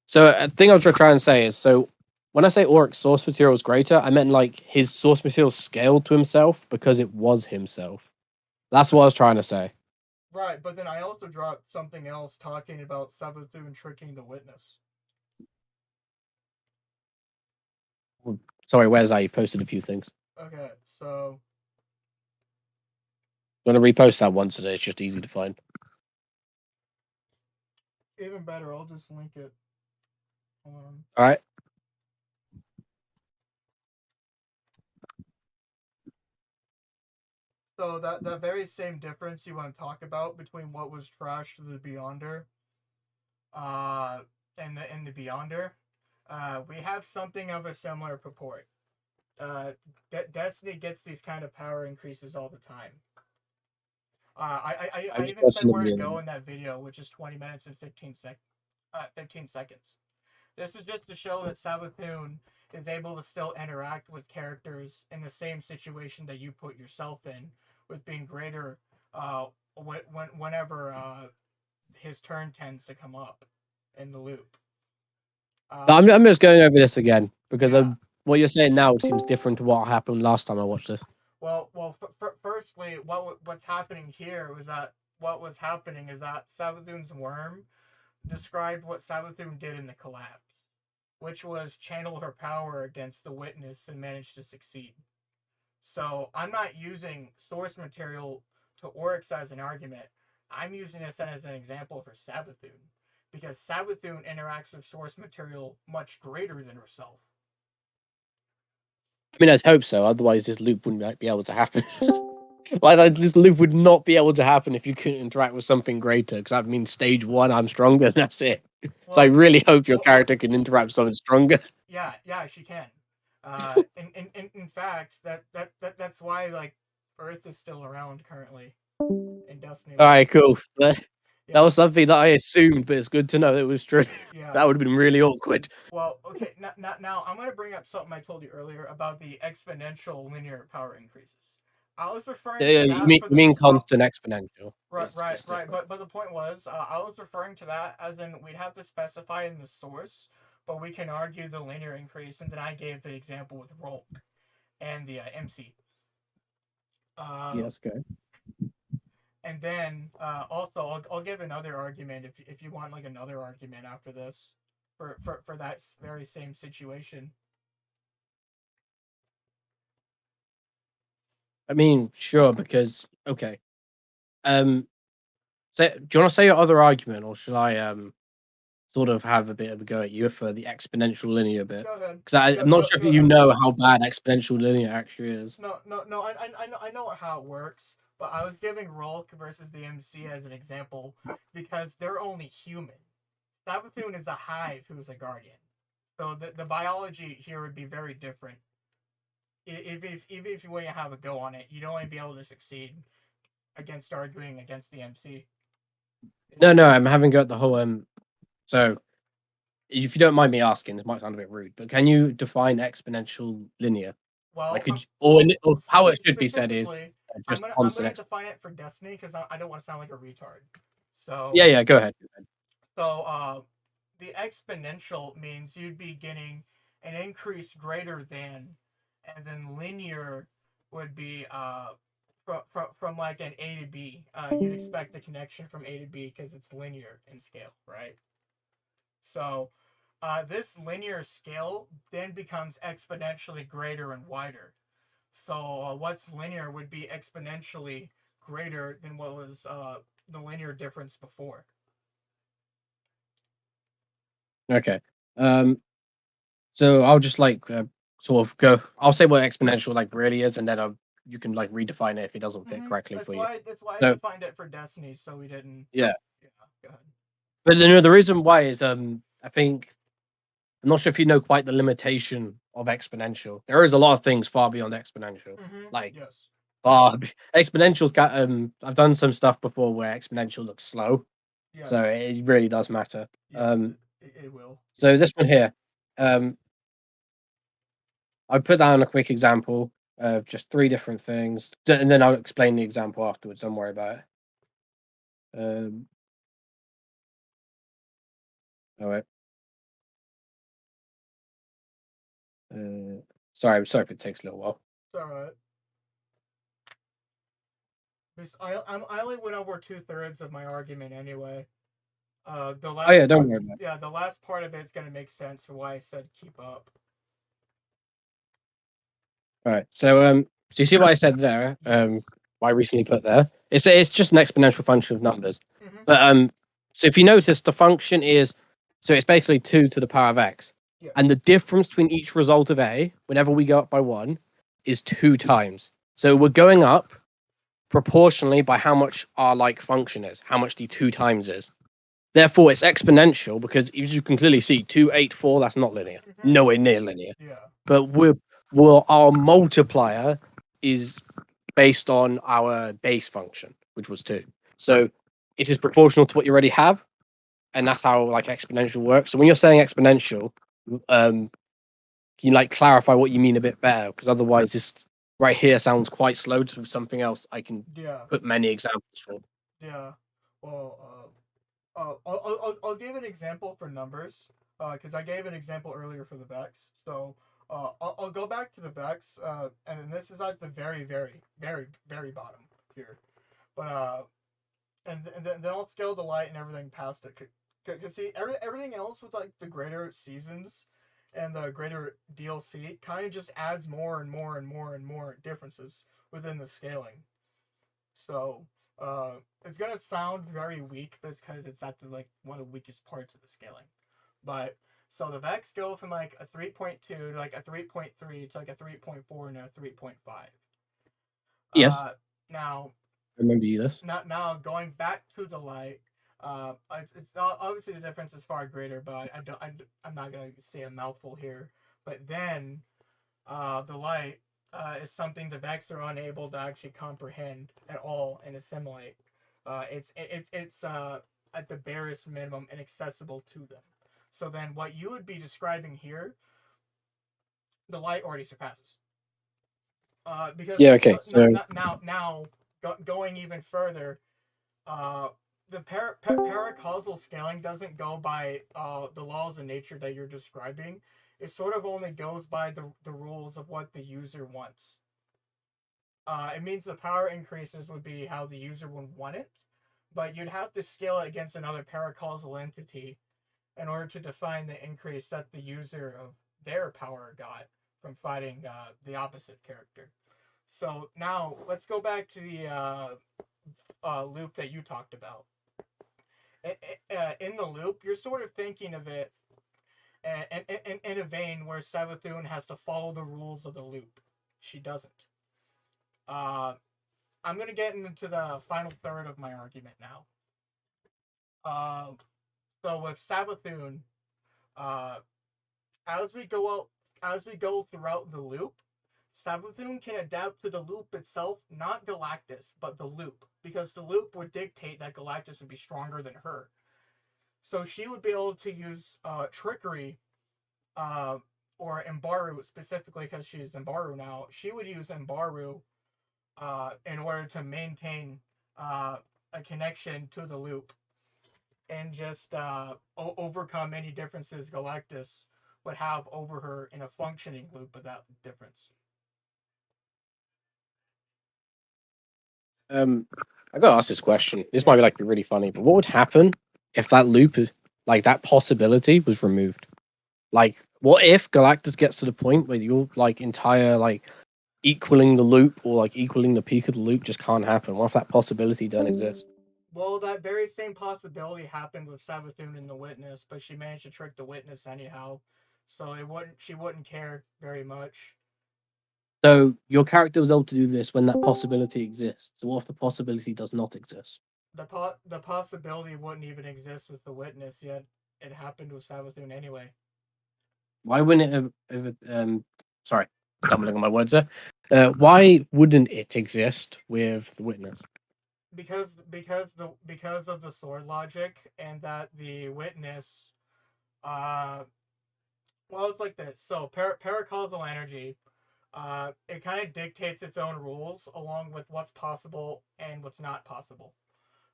So a thing I was trying to say is, so when I say Oryx source material is greater, I meant like his source material scaled to himself because it was himself. That's what I was trying to say. Right, but then I also dropped something else talking about Savathun tricking the witness. Sorry, where's that? You've posted a few things. Okay, so I'm gonna repost that one today. It's just easy to find. even better, I'll just link it. All right. So that very same difference you want to talk about between what was trash to the Beyonder, uh, and the Beyonder, we have something of a similar purport. Destiny gets these kind of power increases all the time. I'm I just even said watching the where to video. go in that video, which is 20 minutes and 15 seconds. This is just to show that Savathun is able to still interact with characters in the same situation that you put yourself in, with being greater whenever his turn tends to come up in the loop. I'm just going over this again because Yeah. what you're saying now seems different to what happened last time I watched this. Firstly, what's happening here was that what was happening is that Savathun's worm described what Savathun did in the collapse, which was channel her power against the witness and manage to succeed. So I'm not using source material to Oryx as an argument. I'm using this as an example for Savathun, because Savathun interacts with source material much greater than herself. I mean, I'd hope so. Otherwise, this loop wouldn't be able to happen. This loop would not be able to happen if you couldn't interact with something greater. Because that means stage one, I'm stronger. And that's it. So I Well, really hope your well, character can interact with something stronger. yeah, she can. In fact, that's why like Earth is still around currently in Destiny All lore. right, cool. That Yeah, was something that I assumed, but it's good to know that it was true. yeah. That would have been really awkward. Well, okay. Now I'm going to bring up something I told you earlier about the exponential linear power increases. I was referring to You that mean for you the mean constant exponential? Is right. different. But the point was, I was referring to that as in we'd have to specify in the source, but we can argue the linear increase, and then I gave the example with Rolk and the MC. Uh, Yes. Okay. and then also I'll give another argument if you want like another argument after this for that very same situation. I mean, sure, because okay. Um, do you want to say your other argument, or should I sort of have a bit of a go at you for the exponential linear bit? Go ahead. Because I'm not sure if Go you ahead. know how bad exponential linear actually is. No. I know how it works, but I was giving Rolk versus the MC as an example because they're only human. Savathun is a hive who's a guardian, so the biology here would be very different. Even if you want to have a go on it, you'd only be able to succeed against arguing against the MC. No, I'm having go at the whole So, if you don't mind me asking, this might sound a bit rude, but can you define exponential linear? Like, Well, or how it should be said is specifically, just I'm constant gonna exp. define it for Destiny because I don't want to sound like a retard. So Yeah, go ahead. so the exponential means you'd be getting an increase greater than, and then linear would be from like an A to B. You'd expect the connection from A to B because it's linear in scale, right? So this linear scale then becomes exponentially greater and wider. So what's linear would be exponentially greater than what was the linear difference before. Okay. Um, so I'll just like sort of go. I'll say what exponential like really is, and then you can like redefine it if it doesn't fit correctly for you. That's why I So defined it for Destiny, so we didn't. yeah, Yeah, go ahead. but the reason why is I think I'm not sure if you know quite the limitation of exponential. There is a lot of things far beyond exponential. Like Yes. exponentials got I've done some stuff before where exponential looks slow, so Yes. it really does matter. Yes. It will. So this one here, um, I put down a quick example of just 3 different things, and then I'll explain the example afterwards. Don't worry about it. All right. Sorry if it takes a little while. It's alright. I only went over 2/3 of my argument anyway. The Oh last yeah, don't part, worry about it. yeah, the last part of it's gonna make sense for why I said keep up. All right. So you see what I said there? Yes. What I recently put there. It's just an exponential function of numbers. Mm-hmm. But so if you notice, the function is so it's basically 2 to the power of x, Yeah. and the difference between each result of a, whenever we go up by 1, is 2 times. So we're going up proportionally by how much our like function is, how much the 2 times is. Therefore, it's exponential because as you can clearly see, 2, 8, 4, that's not linear, Mm-hmm. nowhere near linear. Yeah. But our multiplier is based on our base function, which was 2. So it is proportional to what you already have, and that's how like exponential works. So when you're saying exponential, can you like clarify what you mean a bit better? Because otherwise, this right here sounds quite slow to something else. I can Yeah. put many examples for. Yeah. Well, I'll give an example for numbers, because I gave an example earlier for the vex. So I'll go back to the vex, and then this is at the very, very, very, very bottom here. But and then I'll scale the light and everything past it. Cause see, everything else with like the greater seasons and the greater DLC kind of just adds more and more and more and more differences within the scaling. So it's gonna sound very weak, but it's because it's at the like one of the weakest parts of the scaling. But so the vex go from like a 3.2 to like a 3.3 to like a 3.4 and a 3.5. Yes, Now I remember you this. now going back to the light. It's obviously the difference is far greater, but I'm not gonna say a mouthful here. But then the light is something the Vex are unable to actually comprehend at all and assimilate. It's at the barest minimum inaccessible to them. So then, what you would be describing here, the light already surpasses. Because Yeah. Okay. So going even further, uh, the paracausal scaling doesn't go by the laws of nature that you're describing. It sort of only goes by the rules of what the user wants. It means the power increases would be how the user would want it, but you'd have to scale it against another paracausal entity in order to define the increase that the user of their power got from fighting the opposite character. So now let's go back to the loop that you talked about. In the loop, you're sort of thinking of it in a vein where Savathun has to follow the rules of the loop. She doesn't. Uh, I'm going to get into the final third of my argument now. Uh, so with Savathun, uh, as we go out, as we go throughout the loop, Savathun can adapt to the loop itself, not Galactus, but the loop, because the loop would dictate that Galactus would be stronger than her. So she would be able to use trickery, uh, or Imbaru specifically because she's Imbaru now. She would use Imbaru in order to maintain a connection to the loop and just overcome any differences Galactus would have over her in a functioning loop without difference. I gotta ask this question. This Yeah. might be like really funny, but what would happen if that loop is like that possibility was removed? Like, what if Galactus gets to the point where your like entire like equaling the loop or like equaling the peak of the loop just can't happen? What if that possibility doesn't exist? Well, that very same possibility happened with Savathun and the Witness, but she managed to trick the Witness anyhow, so it wouldn't. She wouldn't care very much. So your character was able to do this when that possibility exists. So what if the possibility does not exist? The possibility wouldn't even exist with the Witness yet. It happened with Savathun anyway. Why wouldn't sorry, stumbling on my words there. Why wouldn't it exist with the witness? Because of the sword logic and that the Witness uh Well, it's like this. So paracausal energy, it kind of dictates its own rules along with what's possible and what's not possible.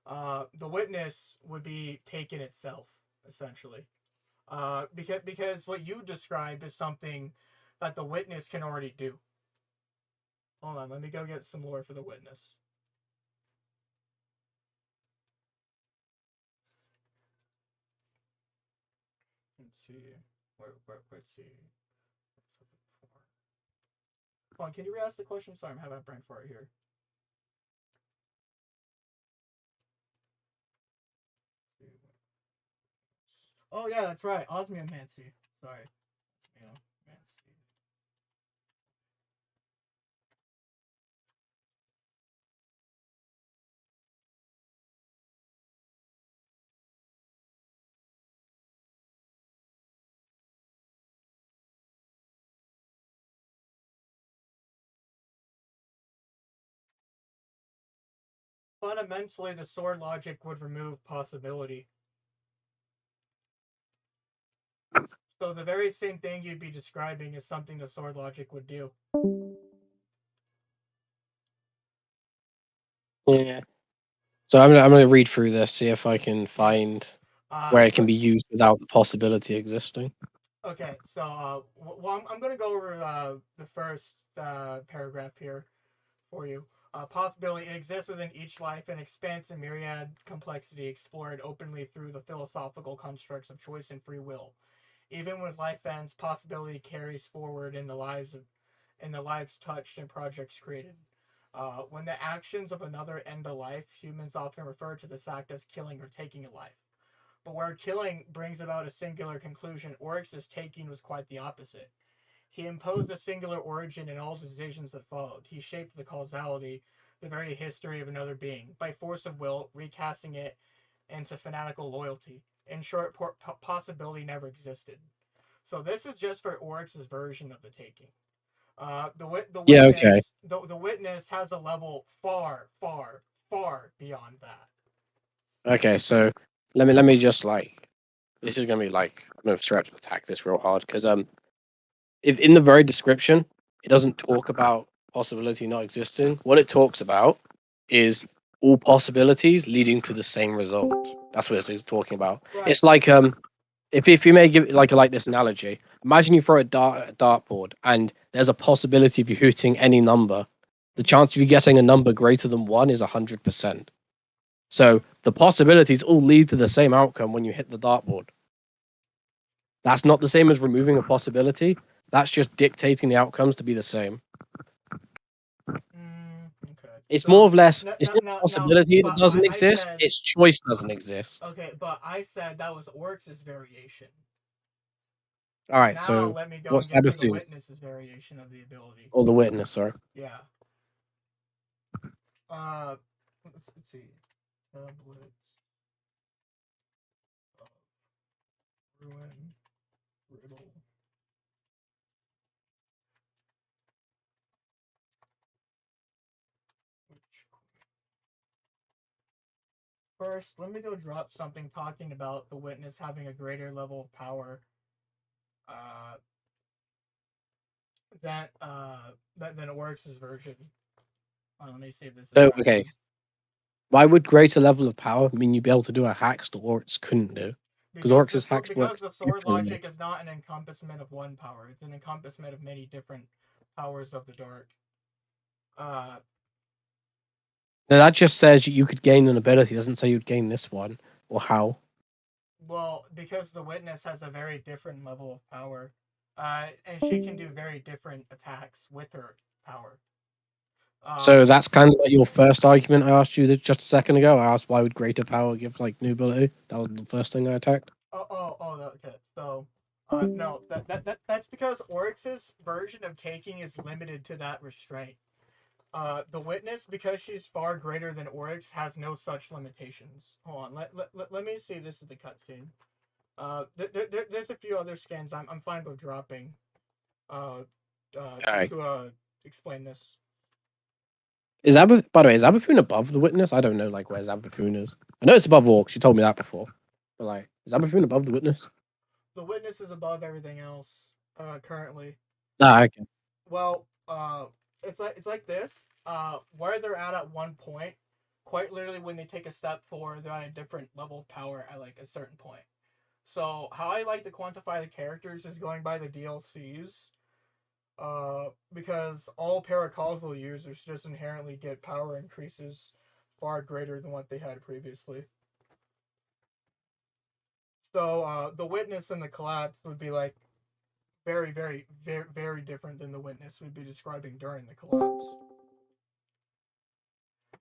The witness would be taken itself, essentially. Because what you described is something that the witness can already do. Hold on, let me go get some lore for the witness. Let's see. Let's see. Hold on, can you re-ask the question? Sorry, I'm having a brain fart here. Oh yeah, that's right. Osmiomancy. Sorry. Osmiomancy. Fundamentally, the sword logic would remove possibility. So the very same thing you'd be describing is something the sword logic would do. Yeah. So I'm gonna read through this, see if I can find where it can be used without the possibility existing. Okay, so well, I'm going to go over the first paragraph here for you. Possibility, it exists within each life and expands in myriad complexity explored openly through the philosophical constructs of choice and free will. Even when life ends, possibility carries forward in the lives touched and projects created. When the actions of another end a life, humans often refer to this act as killing or taking a life. But where killing brings about a singular conclusion, Oryx's taking was quite the opposite. He imposed a singular origin in all decisions that followed. He shaped the causality, the very history of another being, by force of will, recasting it into fanatical loyalty. In short, possibility never existed. So this is just for Oryx's version of the taking. Yeah, okay. The witness has a level far, far, far beyond that. Okay, so let me just like this is gonna be like I'm gonna try to attack this real hard because if in the very description it doesn't talk about possibility not existing. What it talks about is all possibilities leading to the same result. That's what it's talking about. Right. It's like if you may give it like this analogy, imagine you throw a dartboard and there's a possibility of you hitting any number. The chance of you getting a number greater than 1 is 100%. So the possibilities all lead to the same outcome when you hit the dartboard. That's not the same as removing a possibility. That's just dictating the outcomes to be the same. Okay. It's So, more or less. no, It's no, not no, a possibility that but doesn't I exist. said Its choice doesn't exist. okay, but I said that was Oryx's variation. All right. Now So let me go and what's get to the Savathun witness's variation of the ability. or the witness? Sorry. Yeah. Uh, let's see. Tablets of ruin, riddle. Which first, let me go drop something talking about the witness having a greater level of power. Uh, than Oryx's version. Let me save this So attachment. okay. Why would greater level of power mean you'd be able to do a hacks that Oryx couldn't do? Because Oryx's hacks Because works the sword differently. logic is not an encompassment of one power; it's an encompassment of many different powers of the dark. Uh, Now that just says you could gain an ability. It doesn't say you'd gain this one or how. well, because the witness has a very different level of power, and she can do very different attacks with her power. So that's kind of like your first argument I asked you just a second ago. I asked why would greater power give like new ability? That was the first thing I attacked. Okay. So, no, that's because Oryx's version of taking is limited to that restraint. The witness, because she's far greater than Oryx, has no such limitations. Hold on, let me see if this is the cutscene. There's a few other skins I'm fine with dropping. Alright. To explain this. Is by the way, is Savathûn above the witness? I don't know like where Savathûn is. I know it's above Orcs, you told me that before. But like, is Savathûn above the witness? The witness is above everything else currently. Ah, okay. Well, it's like this. Where they're at one point, quite literally, when they take a step forward, they're at a different level of power at like a certain point. So how I like to quantify the characters is going by the DLCs. Because all paracausal users just inherently get power increases far greater than what they had previously. So the witness and the collapse would be like very, very, very, very different than the witness we'd be describing during the collapse.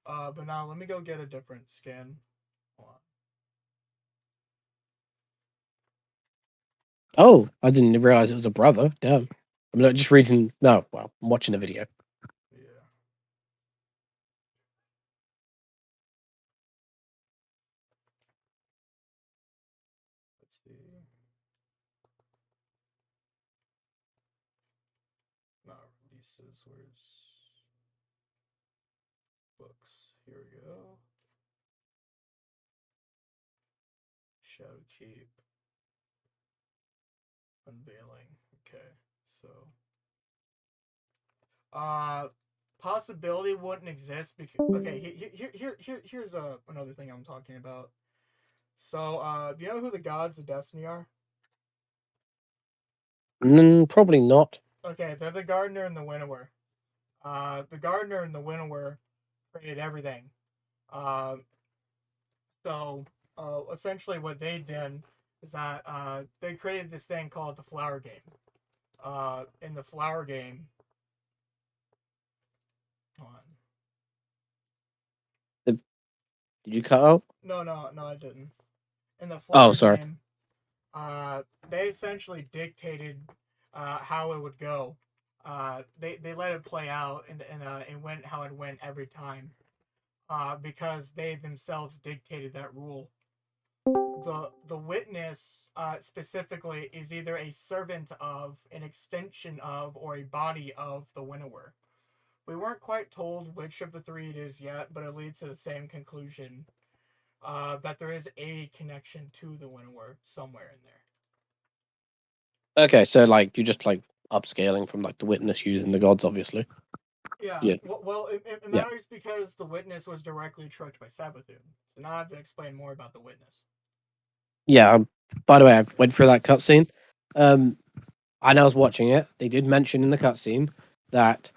But now let me go get a different skin. Hold on. Oh, I didn't realize it was a brother. Damn. I'm not just reading. No, well, I'm watching the video. Yeah. Let's see. Not releases. Where's books? Here we go. Shadow Keep. Unveiling. Okay. So possibility wouldn't exist because okay, here's another thing I'm talking about. So do you know who the gods of destiny are? Probably not. Okay, they're the gardener and the winnower. The gardener and the winnower created everything. Uh, so essentially what they did is that they created this thing called the flower game. In the flower game, hold on. Did you cut out? No, I didn't. In the Oh, flower sorry. game, they essentially dictated how it would go. They let it play out and it went how it went every time. Because they themselves dictated that rule. The witness specifically is either a servant of, an extension of, or a body of the winnower. We weren't quite told which of the three it is yet, but it leads to the same conclusion that there is a connection to the winnower somewhere in there. Okay, so like you just like upscaling from like the witness using the gods, obviously. Yeah, Yeah, well, it yeah, matters because the witness was directly tricked by Savathun. So now I have to explain more about the witness. yeah. By the way, I went through that cutscene. Um, and I was watching it. They did mention in the cutscene that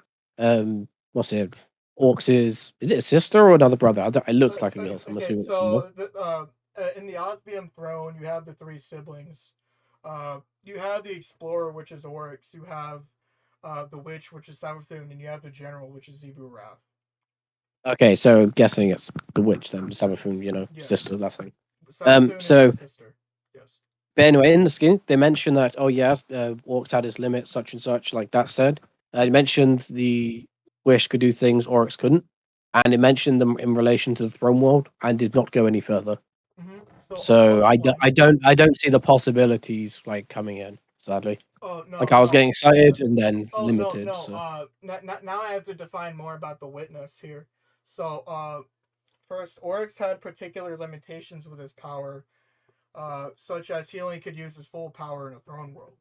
what's it? Oryx is it a sister or another brother? It looks like a girl, so I'm Okay, assuming it's a girl. so in the Osmium throne, you have the three siblings. You have the explorer, which is Oryx. You have the witch, which is Savathun, and you have the general, which is Zebu Wrath. Okay, so guessing it's the witch then, Savathun, Yes, sister, that thing. Savathun is the So sister. Yes. but anyway, in the skin, they mentioned that, oh, yeah, Orcs had his limit, such and such, like that said. It mentioned the Wish could do things Oryx couldn't. And it mentioned them in relation to the throne world and did not go any further. Mm-hmm. So So hold on. I don't see the possibilities like coming in, sadly. Oh Like no, I was no. getting excited and then Oh no, limited. no. So Now I have to define more about the witness here. So first, Oryx had particular limitations with his power, such as he only could use his full power in a throne world.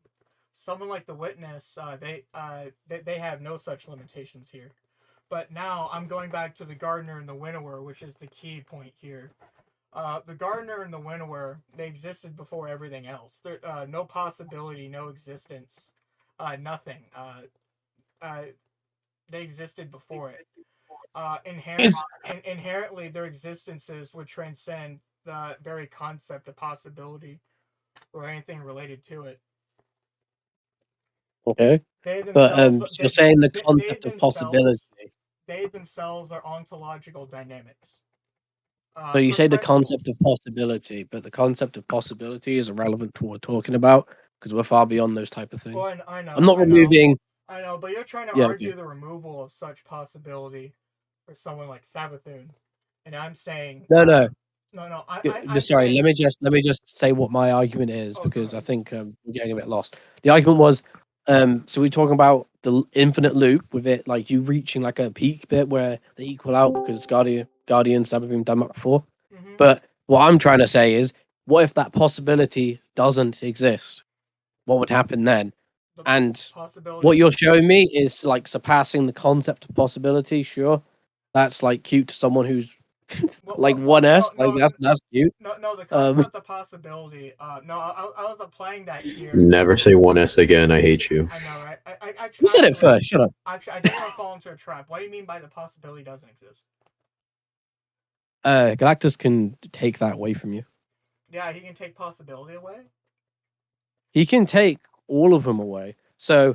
Someone like the witness, they have no such limitations here. But now I'm going back to the gardener and the winnower, which is the key point here. The gardener and the winnower, they existed before everything else. There, no possibility, no existence, nothing. Uh, they existed before it. is Inherently, their existences would transcend the very concept of possibility or anything related to it. okay. They But themselves, so you're saying the they concept of possibility. themselves, they themselves are ontological dynamics, So you say the concept principles. of possibility, but the concept of possibility is irrelevant to what we're talking about because we're far beyond those type of Well, things. I I'm know, not removing. I know, but you're trying to Yeah, okay. argue the removal of such possibility for someone like Savathun, and I'm saying, No, no. no, I'm Sorry. saying, Let me just say what my argument is oh, go because I ahead. think we're getting a bit lost. The argument was, so we're talking about the infinite loop with it, like you reaching like a peak bit where they equal out because Guardian, Savathun done that before. Mm-hmm. But what I'm trying to say is what if that possibility doesn't exist? What would happen then? The And possibility. what you're showing me is like surpassing the concept of possibility. Sure, that's like cute to someone who's like one S. Like that's cute. No, the concept of possibility. No, I was applying that here. Never say 1S again. I hate you. I know, right? You said it first. Shut up. Actually, I didn't want to fall into a trap. What do you mean by the possibility doesn't exist? Galactus can take that away from you. Yeah, he can take possibility away. He can take all of them away. So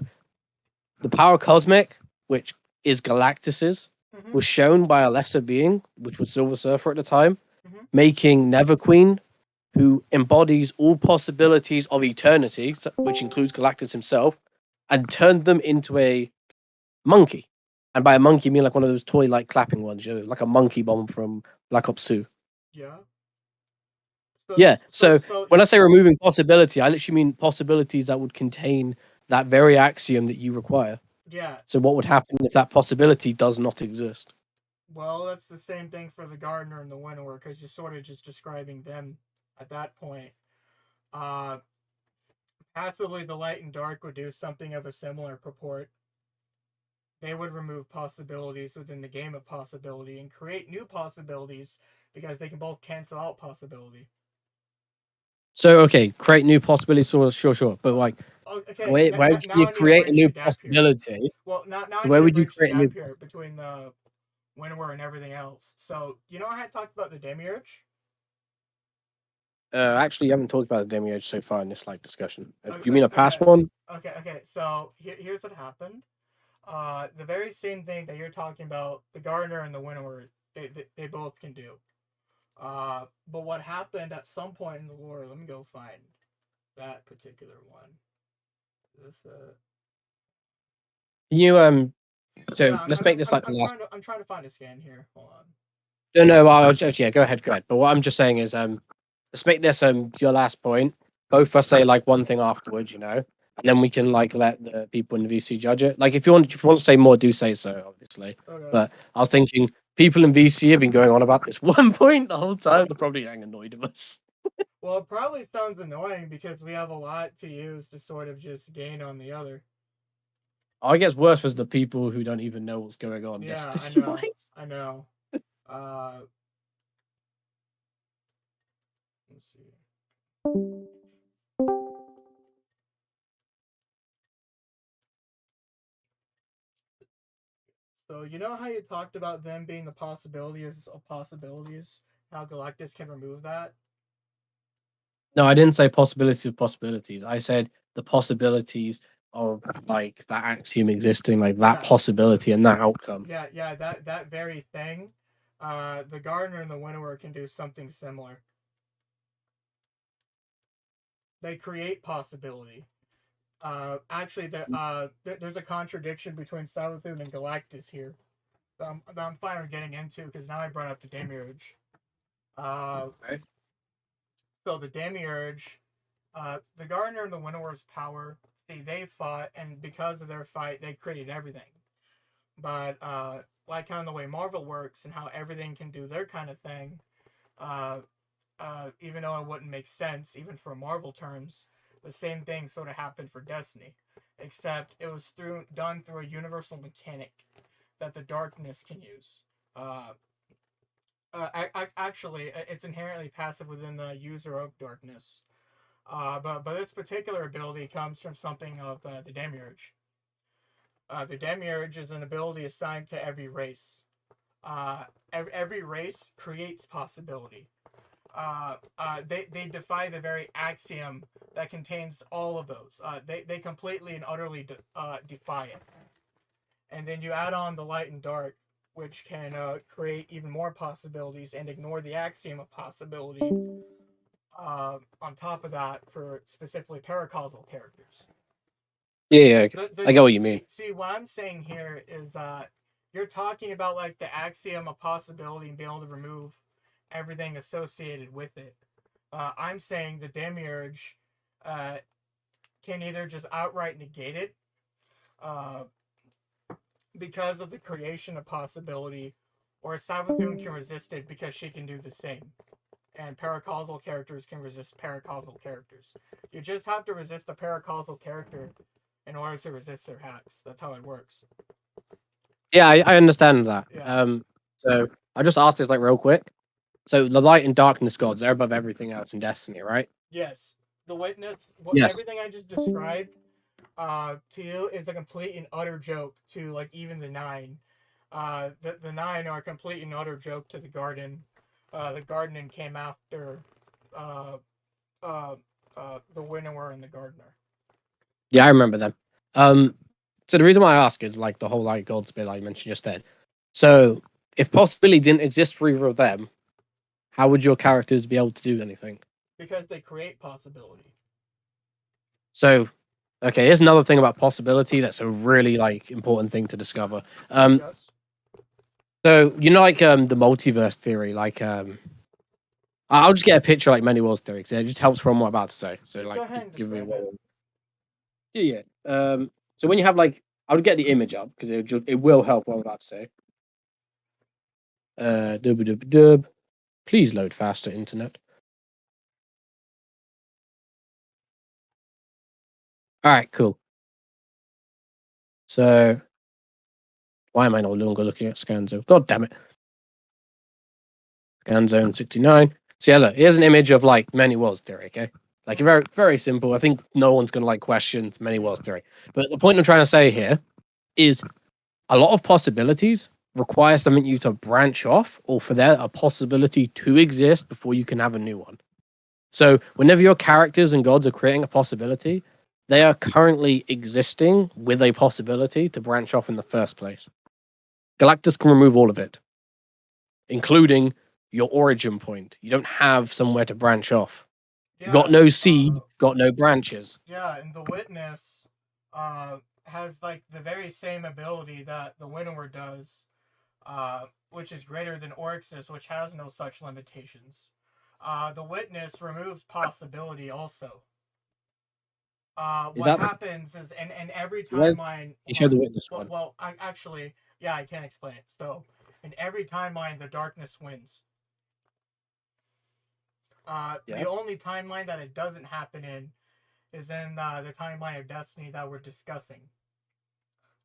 the power cosmic, which is Galactus's, was shown by a lesser being, which was Silver Surfer at the time, making Neverqueen, who embodies all possibilities of eternity, which includes Galactus himself, and turned them into a monkey. And by a monkey, I mean like one of those toy like clapping ones, you know, like a monkey bomb from Black Ops 2. Yeah. So when I say removing possibility, I literally mean possibilities that would contain that very axiom that you require. Yeah. So what would happen if that possibility does not exist? Well, that's the same thing for the Gardener and the Winnower, because you're sort of just describing them at that point. Passively, the Light and Dark would do something of a similar purport. They would remove possibilities within the game of possibility and create new possibilities because they can both cancel out possibility. So, okay, create new possibilities, sure. But, like, where would you create a new possibility? Well, now so where would you create a new here between the Winnower and everything else? So, you know I had talked about the Demiurge? Actually, you haven't talked about the Demiurge so far in this, like, discussion. Do you mean a past one? Okay. So, here's what happened. The very same thing that you're talking about, the Gardener and the Winnower, they both can do. But what happened at some point in the lore, let me go find that particular one. Let's make this like the last. I'm trying to find a scan here. Hold on. No, go ahead. But what I'm just saying is, let's make this your last point. Both of us say like one thing afterwards, you know, and then we can like let the people in the VC judge it. Like if you want to say more, do say so, obviously. Okay. But I was thinking people in VC have been going on about this one point the whole time. They're probably getting annoyed of us. Well, it probably sounds annoying because we have a lot to use to sort of just gain on the other. I guess worse was the people who don't even know what's going on. Yeah, I know. Let's see. So you know how you talked about them being the possibilities of possibilities? How Galactus can remove that? No, I didn't say possibilities of possibilities. I said the possibilities of like that axiom existing, like that possibility and that outcome. Yeah, that very thing. The Gardener and the Winnower can do something similar. They create possibility. Actually, there's a contradiction between Savathun and Galactus here. That I'm finally getting into because now I brought up the Demiurge. Okay. So the Demiurge, the Gardener and the Winnower's power. See, they fought, and because of their fight, they created everything. But like kind of the way Marvel works and how everything can do their kind of thing, even though it wouldn't make sense even for Marvel terms, the same thing sort of happened for Destiny, except it was done through a universal mechanic that the darkness can use. Actually, it's inherently passive within the user of darkness. But this particular ability comes from something of the Demiurge. The Demiurge is an ability assigned to every race. Every race creates possibility. They defy the very axiom that contains all of those. They completely and utterly defy it. And then you add on the light and dark, which can create even more possibilities and ignore the axiom of possibility on top of that for specifically paracausal characters. Yeah, I get what you mean. See, what I'm saying here is you're talking about like the axiom of possibility and being able to remove everything associated with it. I'm saying the Demiurge can either just outright negate it because of the creation of possibility, or Savathun can resist it because she can do the same. and paracausal characters can resist paracausal characters. You just have to resist a paracausal character in order to resist their hacks. That's how it works. Yeah, I understand that. Yeah. So I just asked this like real quick. So the light and darkness gods, they're above everything else in Destiny, right? Yes. The witness, Yes. everything I just described to you is a complete and utter joke to like even the nine. The nine are a complete and utter joke to the garden. The gardening came after uh, the winnower and the gardener. Yeah, I remember them. So the reason why I ask is like the whole light gods bit I mentioned just then. So if possibility didn't exist for either of them, how would your characters be able to do anything? Because they create possibility. So, okay, here's another thing about possibility that's a really like important thing to discover. Yes. So you know, like the multiverse theory, like I'll just get a picture like many worlds theory because it just helps from what I'm about to say. So Just like, go ahead and give me describe it. yeah. So when you have like, I would get the image up because it will help what I'm about to say. Dub dub dub. Please load faster, internet. All right, cool. So why am I no longer looking at scan zone? God damn it. Scan zone 69. So yeah, look, here's an image of like many worlds theory, okay? Like very, very simple. I think no one's gonna like question many worlds theory. But the point I'm trying to say here is a lot of possibilities require something you to branch off or for there a possibility to exist before you can have a new one. So whenever your characters and gods are creating a possibility, they are currently existing with a possibility to branch off in the first place. Galactus can remove all of it, including your origin point. You don't have somewhere to branch off. Yeah. Got no seed, got no branches. Yeah, and the witness has like the very same ability that the winnower does, which is greater than Oryx's, which has no such limitations. The witness removes possibility also. Is What that happens is, in every where's timeline, you show the witness well, one? well, I actually, yeah, I can't explain it. So, in every timeline, the darkness wins. The Yes. only timeline that it doesn't happen in is in the timeline of Destiny that we're discussing.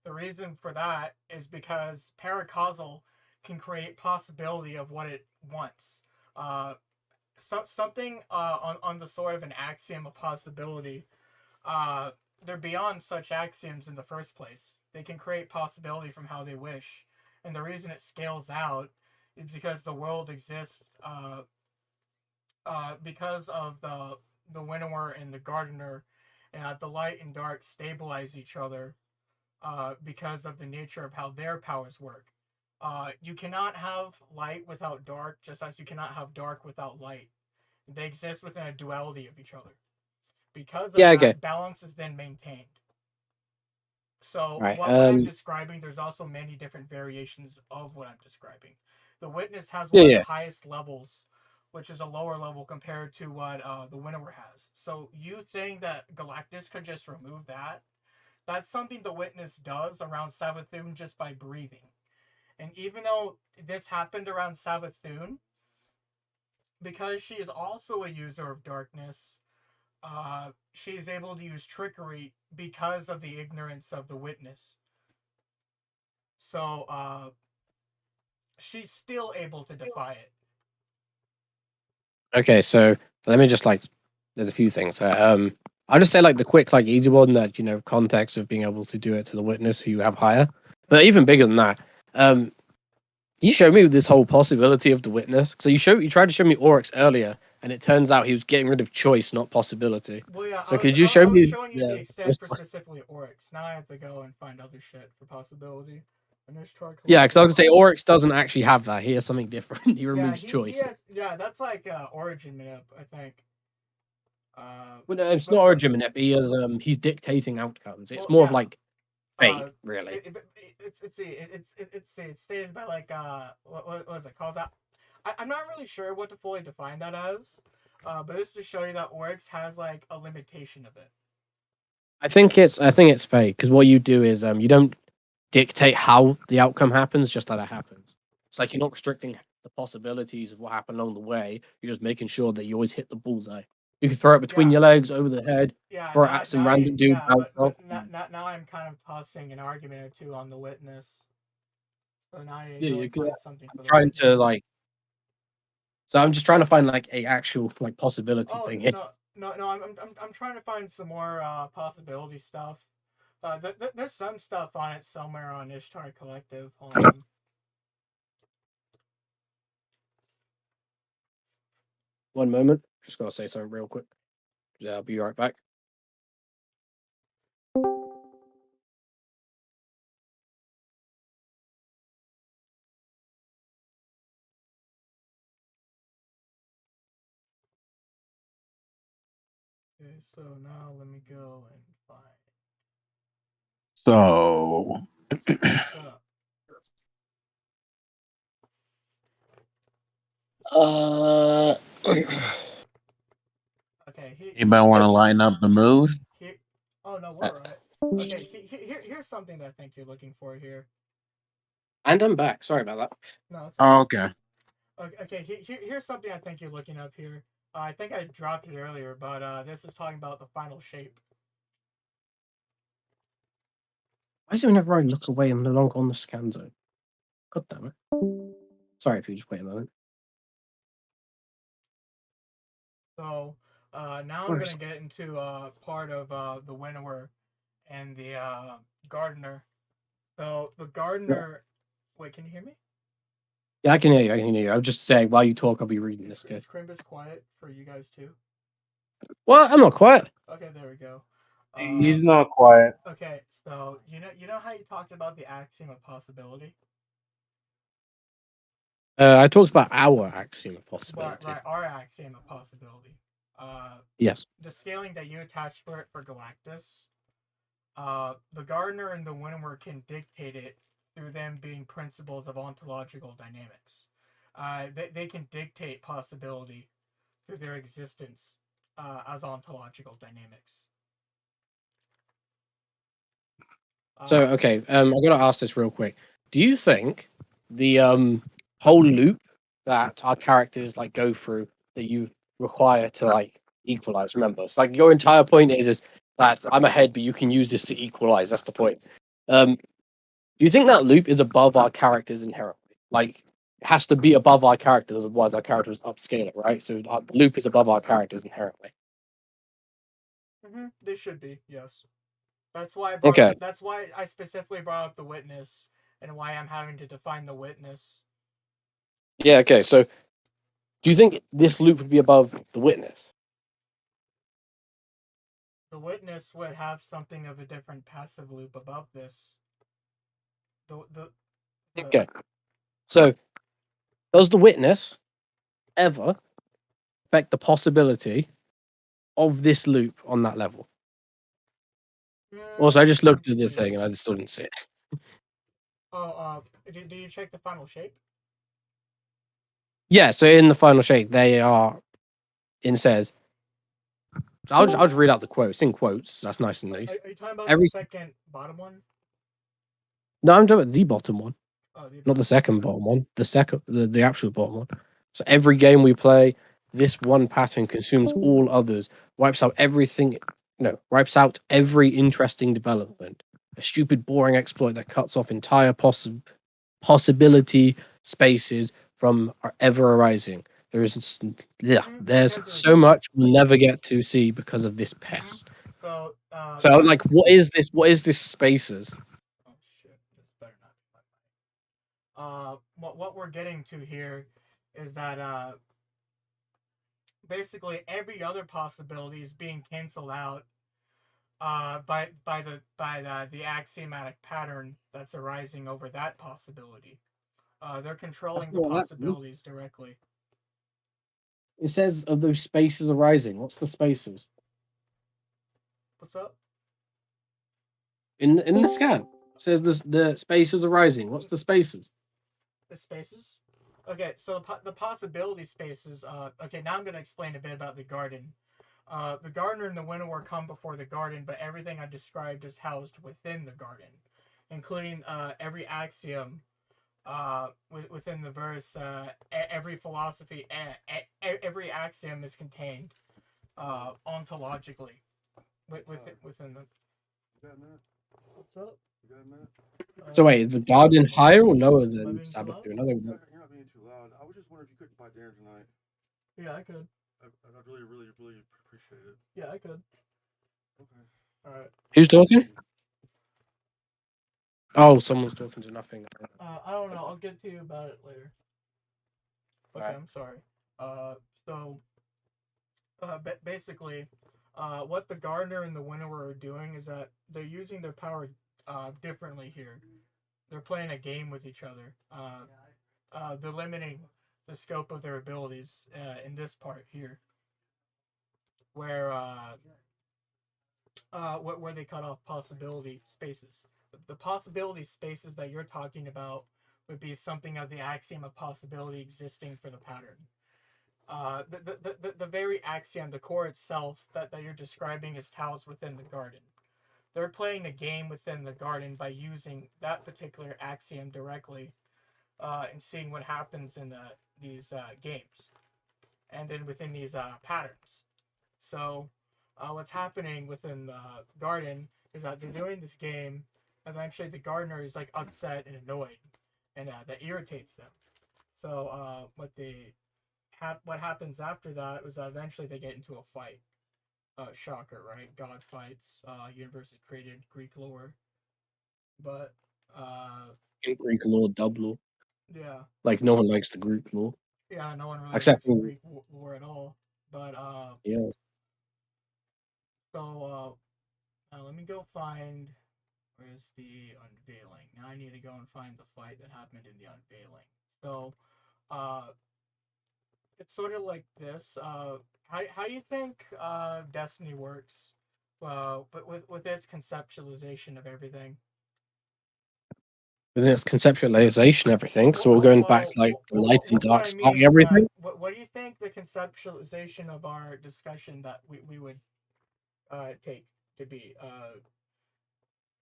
The reason for that is because paracausal can create possibility of what it wants. Something on the sort of an axiom of possibility. They're beyond such axioms in the first place. They can create possibility from how they wish, and the reason it scales out is because the world exists because of the winnower and the gardener, and the light and dark stabilize each other because of the nature of how their powers work. You cannot have light without dark, just as you cannot have dark without light. They exist within a duality of each other. Because of Yeah, okay. that, balance is then maintained. So Right. what I'm describing, there's also many different variations of what I'm describing. The witness has Yeah, one of yeah. the highest levels, which is a lower level compared to what the winnower has. So you saying that Galactus could just remove that? That's something the witness does around Savathun just by breathing. And even though this happened around Savathun, because she is also a user of darkness, she is able to use trickery because of the ignorance of the witness. So she's still able to defy it. Okay, so let me just like there's a few things. I'll just say like the quick, like easy one that context of being able to do it to the witness who you have higher. But even bigger than that, you showed me this whole possibility of the witness. So you tried to show me Oryx earlier, and it turns out he was getting rid of choice, not possibility. Well, yeah, So could you show I was me showing you the extent for specifically Oryx. Now I have to go and find other shit for possibility. Yeah, because I was gonna say Oryx doesn't actually have that. He has something different. He removes choice. That's like origin manip, I think. Well, no, it's not origin manip. He's dictating outcomes. It's more of like fate, really. It's stated by like what is it called? That I'm not really sure what to fully define that as. But it's to show you that Oryx has like a limitation of it. I think it's fate because what you do is you don't dictate how the outcome happens, just that it happens. It's like you're not restricting the possibilities of what happened along the way. You're just making sure that you always hit the bullseye. You can throw it between your legs, over the head, Yeah, throw it at some random dude. now I'm kind of tossing an argument or two on the witness. So now I need to Yeah, go you and can. find something I'm for the trying witness. to like. So I'm just trying to find like a actual like possibility Oh thing. no! I'm trying to find some more possibility stuff. There's some stuff on it somewhere on Ishtar Collective. Hold on. One moment. Just gotta say something real quick. Yeah, I'll be right back. Okay, so now let me go and find. So, What's up? Okay. anybody want to line up the mood? Oh no, we're alright. Okay. Here's something that I think you're looking for here. And I'm back. Sorry about that. No, it's Oh, okay. okay. Here's something I think you're looking up here. I think I dropped it earlier, but this is talking about the final shape. Why is it whenever I look away, I'm no longer on the scan zone? God damn it. Sorry if you just wait a moment. So now I'm Where gonna is it? get into part of the winnower and the gardener. So the gardener. Wait, can you hear me? Yeah, I can hear you. I can hear you. I was just saying, while you talk, I'll be reading this. Is Kkrimbus quiet for you guys too? Well, I'm not quiet. Okay, there we go. He's not quiet. Okay, so you know how you talked about the axiom of possibility? I talked about our axiom of possibility. Right, our axiom of possibility. Yes. The scaling that you attached for it for Galactus, the gardener and the winnower can dictate it through them being principles of ontological dynamics. They can dictate possibility through their existence as ontological dynamics. So okay, I'm gonna ask this real quick. Do you think the whole loop that our characters like go through that you require to like equalize? Remember, it's like your entire point is that I'm ahead, but you can use this to equalize. That's the point. Do you think that loop is above our characters inherently? Like, it has to be above our characters, otherwise our characters upscale it, right? So our loop is above our characters inherently. They should be, yes. That's why Okay. That's why I specifically brought up the witness and why I'm having to define the witness. Yeah. Okay. So, do you think this loop would be above the witness? The witness would have something of a different passive loop above this. Okay. So, does the witness ever affect the possibility of this loop on that level? Also, I just looked at the thing and I still didn't see it. Oh, did you check the final shape? Yeah. So in the final shape, they are. It says. I'll just read out the quotes in quotes. That's nice and nice. Are you talking about the second bottom one? No, I'm talking about the bottom one. Oh, Not the second bottom one. The actual bottom one. So every game we play, this one pattern consumes all others, wipes out everything. No, wipes out every interesting development. A stupid, boring exploit that cuts off entire possibility spaces from ever arising. There's so much we'll never get to see because of this pest. So like, what is this? What is this spaces? Oh shit! This better not be what we're getting to here is that basically every other possibility is being canceled out by the axiomatic pattern that's arising over that possibility. They're controlling the possibilities directly. It says of those spaces arising. What's the spaces? What's up? In the scan, it says the spaces arising. What's the spaces? The spaces? Okay, so the possibility spaces. Okay, now I'm going to explain a bit about the garden. The gardener and the winnower come before the garden, but everything I described is housed within the garden, including every axiom within the verse, every philosophy, every axiom is contained ontologically within the. You got a minute? What's up? You got a minute? So wait, is the Guardian higher or lower Am I than being too loud? Savathûn? I don't know. You're not being too loud. I was just wondering if you couldn't buy dinner tonight. Yeah, I could. I'd really, really, really appreciate it. Yeah, I could. Okay. All right. Who's talking? Oh, someone's talking to nothing. I don't know. I'll get to you about it later. Okay, Right. I'm sorry. So basically, what the gardener and the winnower are doing is that they're using their power differently here. They're playing a game with each other. They're limiting the scope of their abilities in this part here, where they cut off possibility spaces. The possibility spaces that you're talking about would be something of the axiom of possibility existing for the pattern. The very axiom, the core itself that you're describing is housed within the garden. They're playing a game within the garden by using that particular axiom directly and seeing what happens in these games and then within these patterns. So what's happening within the garden is that they're doing this game. Eventually, the gardener is like upset and annoyed, and that irritates them. So what happens after that is that eventually they get into a fight. Shocker, right? God fights. Universe is created. Greek lore, but In Greek law, dub law. yeah, Like no one likes the Greek law. yeah. No one really Except likes for Greek lore at all. But yeah. so let me go find. Where's the unveiling? Now I need to go and find the fight that happened in the unveiling. So, it's sort of like this. How do you think Destiny works? Well, but with its conceptualization of everything. Within its conceptualization, everything. So we're going back to like the light and What dark I side, mean is everything. that what do you think the conceptualization of our discussion that we would take to be?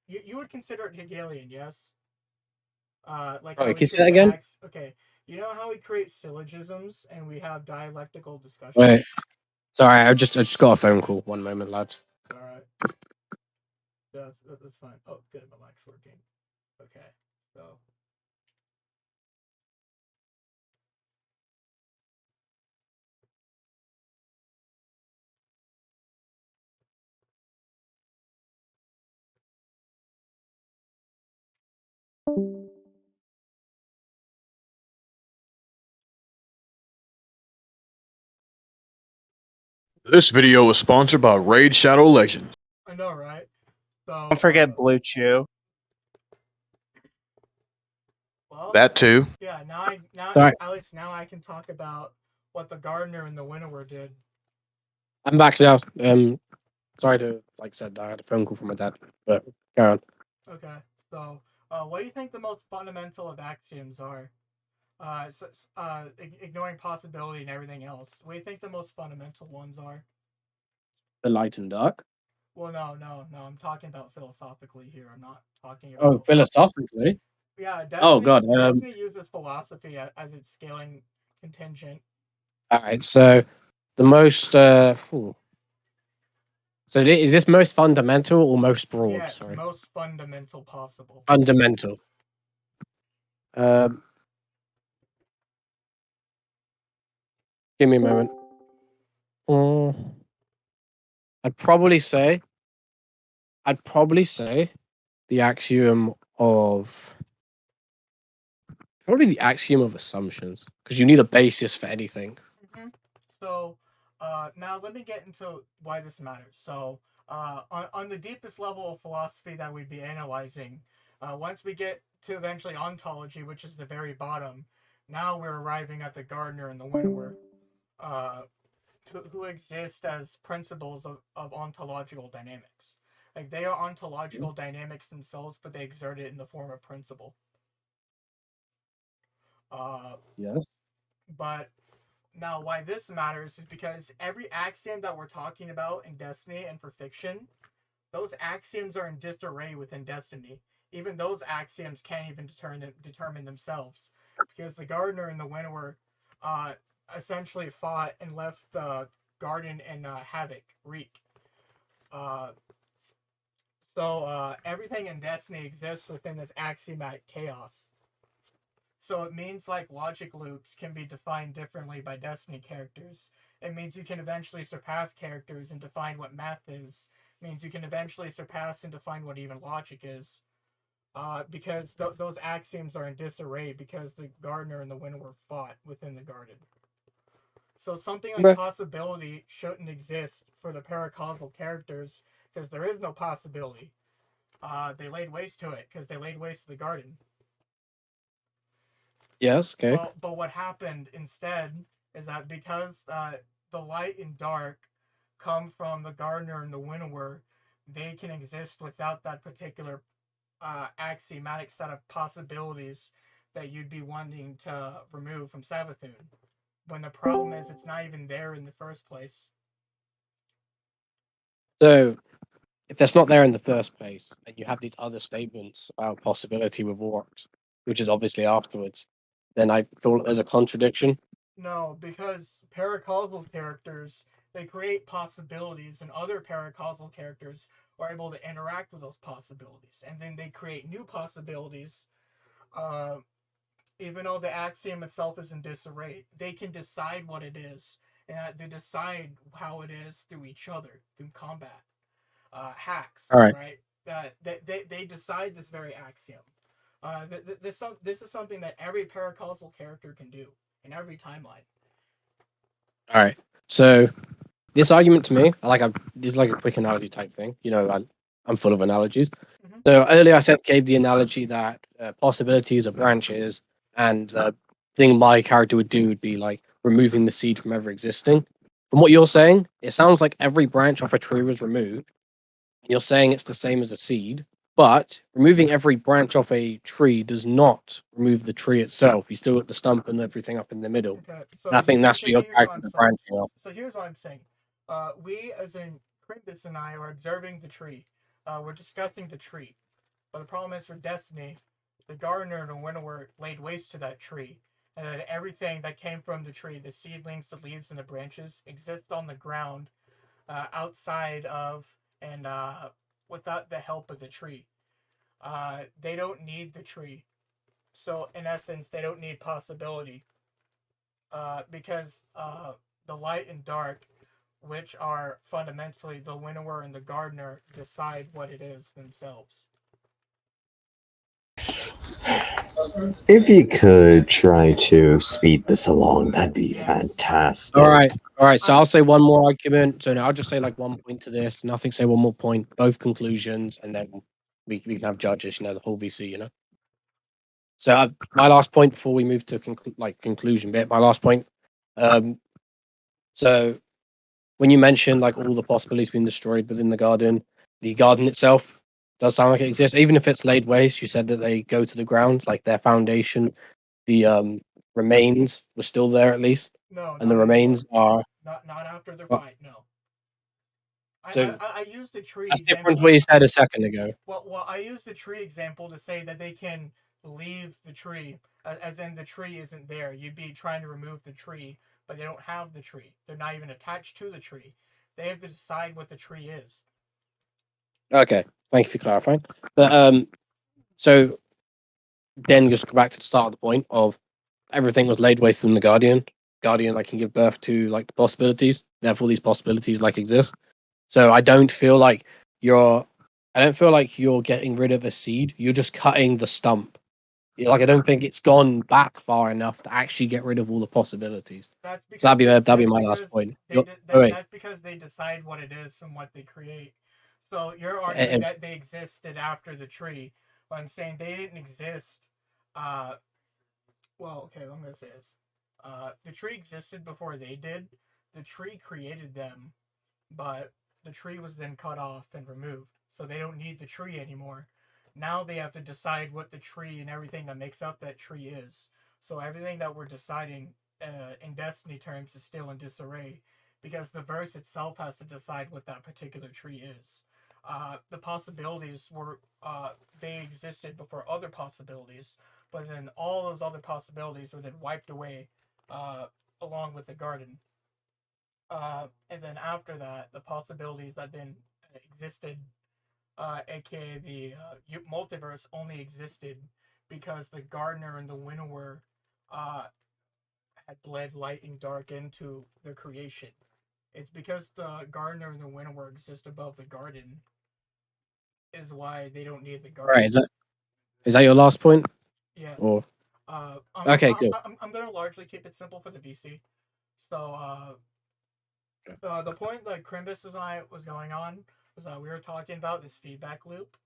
You would consider it Hegelian, yes? Like Oh, how can we you say that create again? okay. You know how we create syllogisms and we have dialectical discussions? Wait. Sorry, I just got a phone call. One moment, lads. All right. That's fine. Oh, good. My mic's working. Okay. So. This video was sponsored by Raid Shadow Legends. I know, right? So. Don't forget Blue Chew. Well. That too. Yeah. Now, Sorry. Alex. Now I can talk about what the gardener and the winnower did. I'm back now. Sorry to like I said, I had a phone call from my dad, but go on. Okay. So, what do you think the most fundamental of axioms are? Ignoring possibility and everything else. What do you think the most fundamental ones are? The light and dark. Well, no. I'm talking about philosophically here. I'm not talking Oh, about. philosophically. Yeah, Oh God. Destiny uses philosophy as its scaling contingent. All right. So the most. So is this most fundamental or most broad? Yes, Sorry. most fundamental possible. Fundamental. Give me a moment. I'd probably say the axiom of probably the axiom of assumptions, because you need a basis for anything. Mm-hmm. So now let me get into why this matters. So on the deepest level of philosophy that we'd be analyzing, once we get to eventually ontology, which is the very bottom, now we're arriving at the gardener and the winnower, who exist as principles of ontological dynamics. Like they are ontological dynamics themselves, but they exert it in the form of principle. Yes. But now, why this matters is because every axiom that we're talking about in Destiny and for fiction, those axioms are in disarray within Destiny. even those axioms can't even determine themselves, because the gardener and the winnower essentially fought and left the garden in havoc, wreak. So everything in Destiny exists within this axiomatic chaos. So it means like logic loops can be defined differently by Destiny characters. It means you can eventually surpass characters and define what math is. It means you can eventually surpass and define what even logic is. Because those axioms are in disarray because the gardener and the winnower fought within the garden. So something like possibility shouldn't exist for the paracausal characters because there is no possibility. They laid waste to it because they laid waste to the garden. Yes, okay. But what happened instead is that because the light and dark come from the gardener and the winnower, they can exist without that particular axiomatic set of possibilities that you'd be wanting to remove from Savathun. When the problem is it's not even there in the first place. So, if that's not there in the first place, and you have these other statements about possibility with Oryx, which is obviously afterwards, then I feel there's a contradiction. No, because paracausal characters, they create possibilities, and other paracausal characters are able to interact with those possibilities, and then they create new possibilities. Even though the axiom itself is in disarray, they can decide what it is, and they decide how it is through each other, through combat, hacks, All right. right? They decide this very axiom. This is something that every paracausal character can do in every timeline. All right. So, this argument to me, this is like a quick analogy type thing. You know, I'm full of analogies. Mm-hmm. So earlier I gave the analogy that possibilities are branches, and the thing my character would do would be like removing the seed from ever existing. From what you're saying, it sounds like every branch off a tree was removed. You're saying it's the same as a seed, but removing every branch off a tree does not remove the tree itself. You still get the stump and everything up in the middle. Okay, And I think that's what your here's what character I'm is saying. branching off. So here's what I'm saying. We, as in Kkrimbus and I, are observing the tree. We're discussing the tree. But the problem is for Destiny, the gardener and the winnower laid waste to that tree, and that everything that came from the tree, the seedlings, the leaves, and the branches, exist on the ground, outside of and without the help of the tree. They don't need the tree. So in essence, they don't need possibility. Because the light and dark, which are fundamentally the winnower and the gardener, decide what it is themselves. If you could try to speed this along, that'd be fantastic. All right. So I'll say one more argument. So now I'll just say like 1 point to this. Nothing. Say one more point. Both conclusions, and then we can have judges. You know, the whole VC. You know. So my last point before we move to conclusion bit. My last point. So when you mentioned like all the possibilities being destroyed within the garden itself does sound like it exists, even if it's laid waste. You said that they go to the ground, like their foundation, the remains were still there at least. No, And the remains are not after their fight. No. So I used the tree. that's different to what you said a second ago. Well, I used the tree example to say that they can leave the tree, as in the tree isn't there. You'd be trying to remove the tree, but they don't have the tree. They're not even attached to the tree. They have to decide what the tree is. Okay, thank you for clarifying. But so then just go back to the start of the point of everything was laid waste from the Guardian. Guardian like can give birth to like the possibilities. Therefore, these possibilities like exist. So I don't feel like you're getting rid of a seed. You're just cutting the stump. Like I don't think it's gone back far enough to actually get rid of all the possibilities. That's because So that'd be my last point. That's because they decide what it is from what they create. So you're arguing that they existed after the tree. But I'm saying they didn't exist. Well, okay, I'm gonna say this. The tree existed before they did. The tree created them, but the tree was then cut off and removed. So they don't need the tree anymore. Now they have to decide what the tree and everything that makes up that tree is. So everything that we're deciding in Destiny terms is still in disarray because the verse itself has to decide what that particular tree is. the possibilities were they existed before other possibilities, but then all those other possibilities were then wiped away along with the garden. And then after that, the possibilities that then existed, aka the multiverse, only existed because the gardener and the winnower uh, had bled light and dark into their creation. It's because the gardener and the winnower exist above the garden is why they don't need the All right, garden. is that your last point? Yes. Or I'm, okay, cool. I'm gonna largely keep it simple for the VC. So the point that Kkrimbus and I was going on was we were talking about this feedback loop,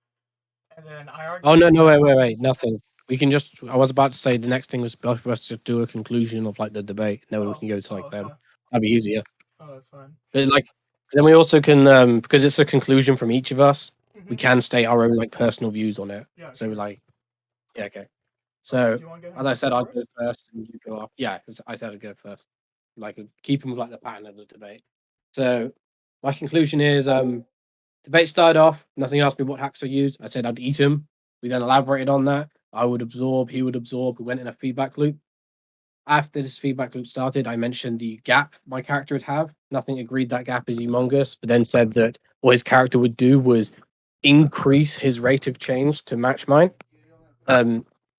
and then I argued. Oh no, wait, nothing. We can just. I was about to say the next thing was for us to do a conclusion of like the debate. Then we can go to like them. Okay. That'd be easier. Oh, that's fine. But like then we also can because it's a conclusion from each of us. We can state our own like personal views on it. Yeah. So Sure. like yeah, okay. So, So do you want to go as I said, I'd first? go first and you go off. Yeah, 'cause I said I'd go first. Like keeping with like the pattern of the debate. So my conclusion is debate started off, nothing asked me what hacks I use. I said I'd eat him. We then elaborated on that. I would absorb, he would absorb. We went in a feedback loop. After this feedback loop started, I mentioned the gap my character would have. Nothing agreed that gap is humongous, but then said that what his character would do was increase his rate of change to match mine.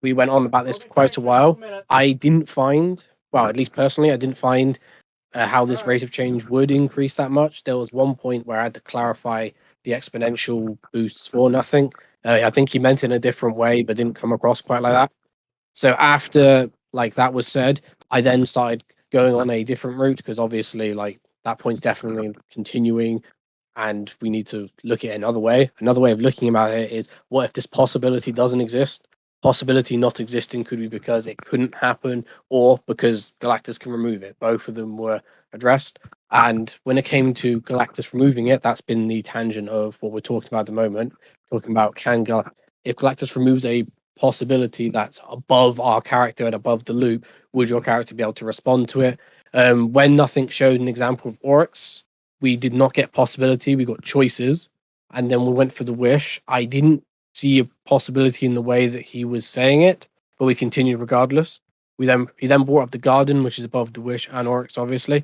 We went on about this for quite a while. I didn't find, well, at least personally, I didn't find how this rate of change would increase that much. There was one point where I had to clarify the exponential boosts for nothing. I think he meant it in a different way, but didn't come across quite like that. So after like that was said, I then started going on a different route because obviously like that point's definitely continuing and we need to look at it another way. Another way of looking about it is what if this possibility doesn't exist? Possibility not existing could be because it couldn't happen or because Galactus can remove it. Both of them were addressed. And when it came to Galactus removing it, that's been the tangent of what we're talking about at the moment. Talking about if Galactus removes a possibility that's above our character and above the loop, would your character be able to respond to it? When nothing showed an example of Oryx, we did not get possibility, we got choices, and then we went for the wish. I didn't see a possibility in the way that he was saying it, but we continued regardless. He then brought up the garden, which is above the wish and Oryx, obviously.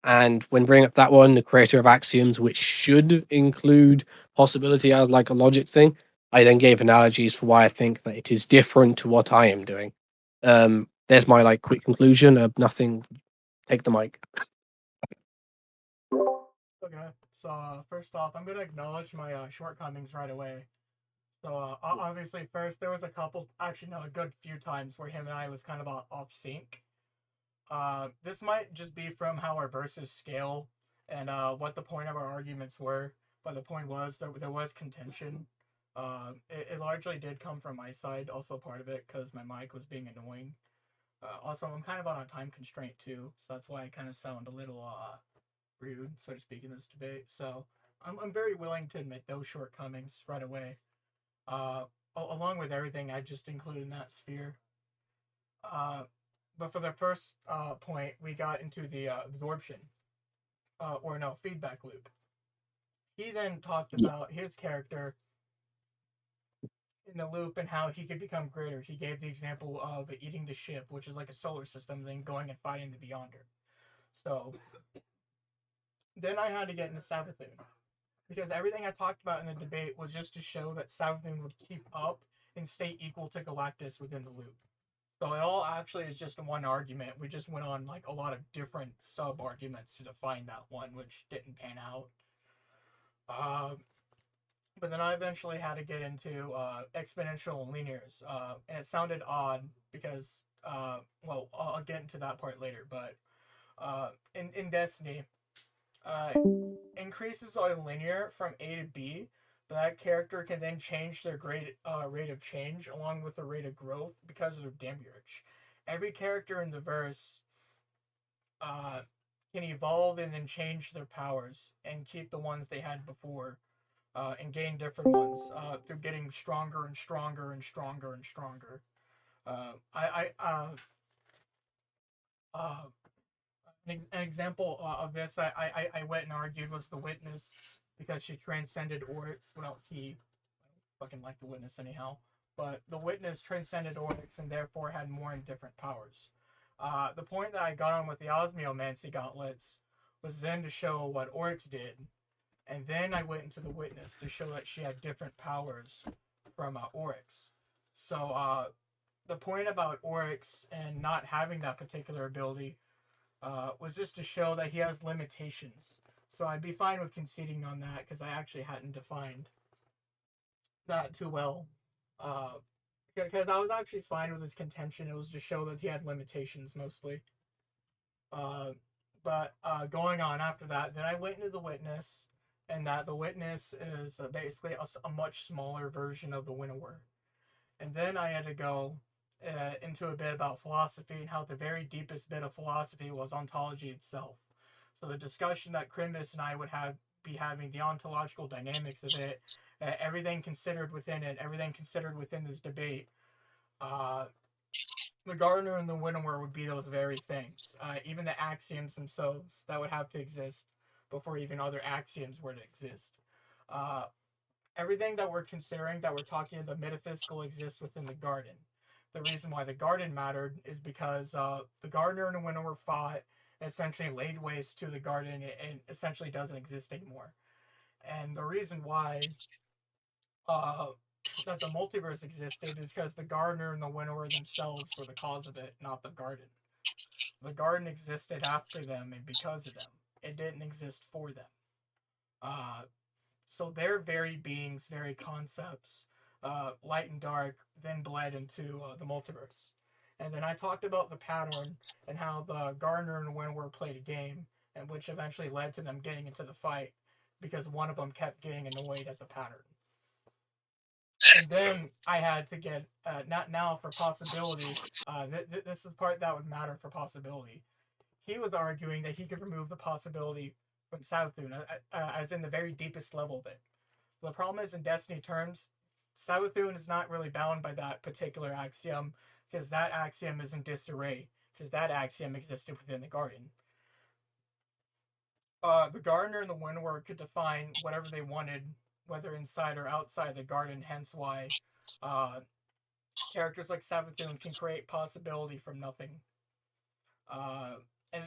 And when bringing up that one, the creator of axioms, which should include possibility as like a logic thing, I then gave analogies for why I think that it is different to what I am doing. There's my like quick conclusion of nothing. Take the mic. Okay. So first off, I'm gonna acknowledge my shortcomings right away. So obviously, first there was a couple, actually no, a good few times where him and I was kind of off sync. This might just be from how our verses scale and what the point of our arguments were. But the point was there was contention. It largely did come from my side, also part of it because my mic was being annoying. Also, I'm kind of on a time constraint too, so that's why I kind of sound a little rude, so to speak, in this debate. So I'm very willing to admit those shortcomings right away. Uh, Along with everything I just included in that sphere. Uh, but for the first point, we got into the absorption, or no, feedback loop. He then talked about his character in the loop and how he could become greater. He gave the example of eating the ship, which is like a solar system, then going and fighting the Beyonder. So then I had to get into Savathun. Because everything I talked about in the debate was just to show that Savathun would keep up and stay equal to Galactus within the loop. So it all actually is just one argument. We just went on like a lot of different sub arguments to define that one, which didn't pan out. But then I eventually had to get into exponential and linears, and it sounded odd because, well, I'll get into that part later. But in Destiny, uh, increases are linear from A to B, but that character can then change their rate of change along with the rate of growth because of their demiurge. Every character in the verse uh, can evolve and then change their powers and keep the ones they had before, and gain different ones through getting stronger and stronger and stronger and stronger. I an example of this I went and argued was the witness. because she transcended Oryx. Well, he fucking liked the witness anyhow. But the witness transcended Oryx and therefore had more and different powers. The point that I got on with the osmiomancy gauntlets was then to show what Oryx did, and then I went into the witness to show that she had different powers from Oryx. So the point about Oryx and not having that particular ability was just to show that he has limitations. So I'd be fine with conceding on that because I actually hadn't defined that too well. Because I was actually fine with his contention. It was to show that he had limitations mostly. But going on after that, then I went into the witness, and that the witness is basically a much smaller version of the winnower. And then I had to go into a bit about philosophy and how the very deepest bit of philosophy was ontology itself. So the discussion that Kkrimbus and I would be having, the ontological dynamics of it, everything considered within it, everything considered within this debate, the gardener and the winnower would be those very things. Even the axioms themselves that would have to exist before even other axioms were to exist. Everything that we're considering, that we're talking, the metaphysical exists within the garden. The reason why the garden mattered is because the gardener and the winnower fought and essentially laid waste to the garden and essentially doesn't exist anymore. And the reason why that the multiverse existed is because the gardener and the winnower themselves were the cause of it, not the garden. The garden existed after them and because of them. It didn't exist for them. So their very beings, very concepts, light and dark, then bled into the multiverse. And then I talked about the pattern and how the gardener and winnower played a game, and which eventually led to them getting into the fight because one of them kept getting annoyed at the pattern. And then I had to get not now for possibility. This is the part that would matter for possibility. He was arguing that he could remove the possibility from Savathun, as in the very deepest level of it. The problem is, in Destiny terms, Savathun is not really bound by that particular axiom because that axiom is in disarray because that axiom existed within the garden. The gardener and the winnower could define whatever they wanted, whether inside or outside the garden, hence why characters like Savathun can create possibility from nothing. And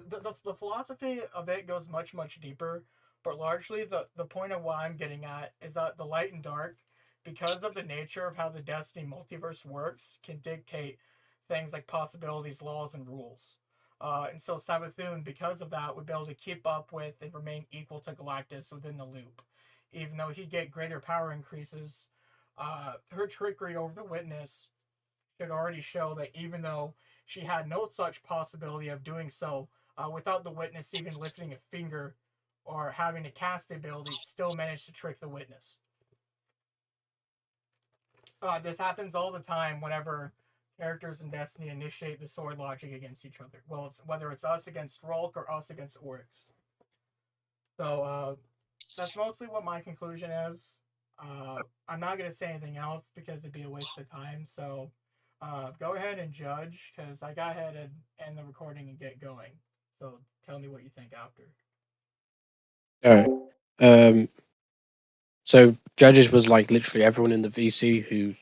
the philosophy of it goes much, much deeper, but largely the point of what I'm getting at is that the light and dark, because of the nature of how the Destiny multiverse works, can dictate things like possibilities, laws, and rules. And so Savathun, because of that, would be able to keep up with and remain equal to Galactus within the loop. Even though he'd get greater power increases, her trickery over the witness should already show that even though she had no such possibility of doing so, without the witness even lifting a finger or having to cast the ability, still managed to trick the witness. This happens all the time whenever characters in Destiny initiate the sword logic against each other. Well, whether it's us against Rolk or us against Oryx. So that's mostly what my conclusion is. I'm not going to say anything else because it'd be a waste of time. So go ahead and judge because I got ahead and end the recording and get going. So tell me what you think after. All right. So judges was like literally everyone in the VC who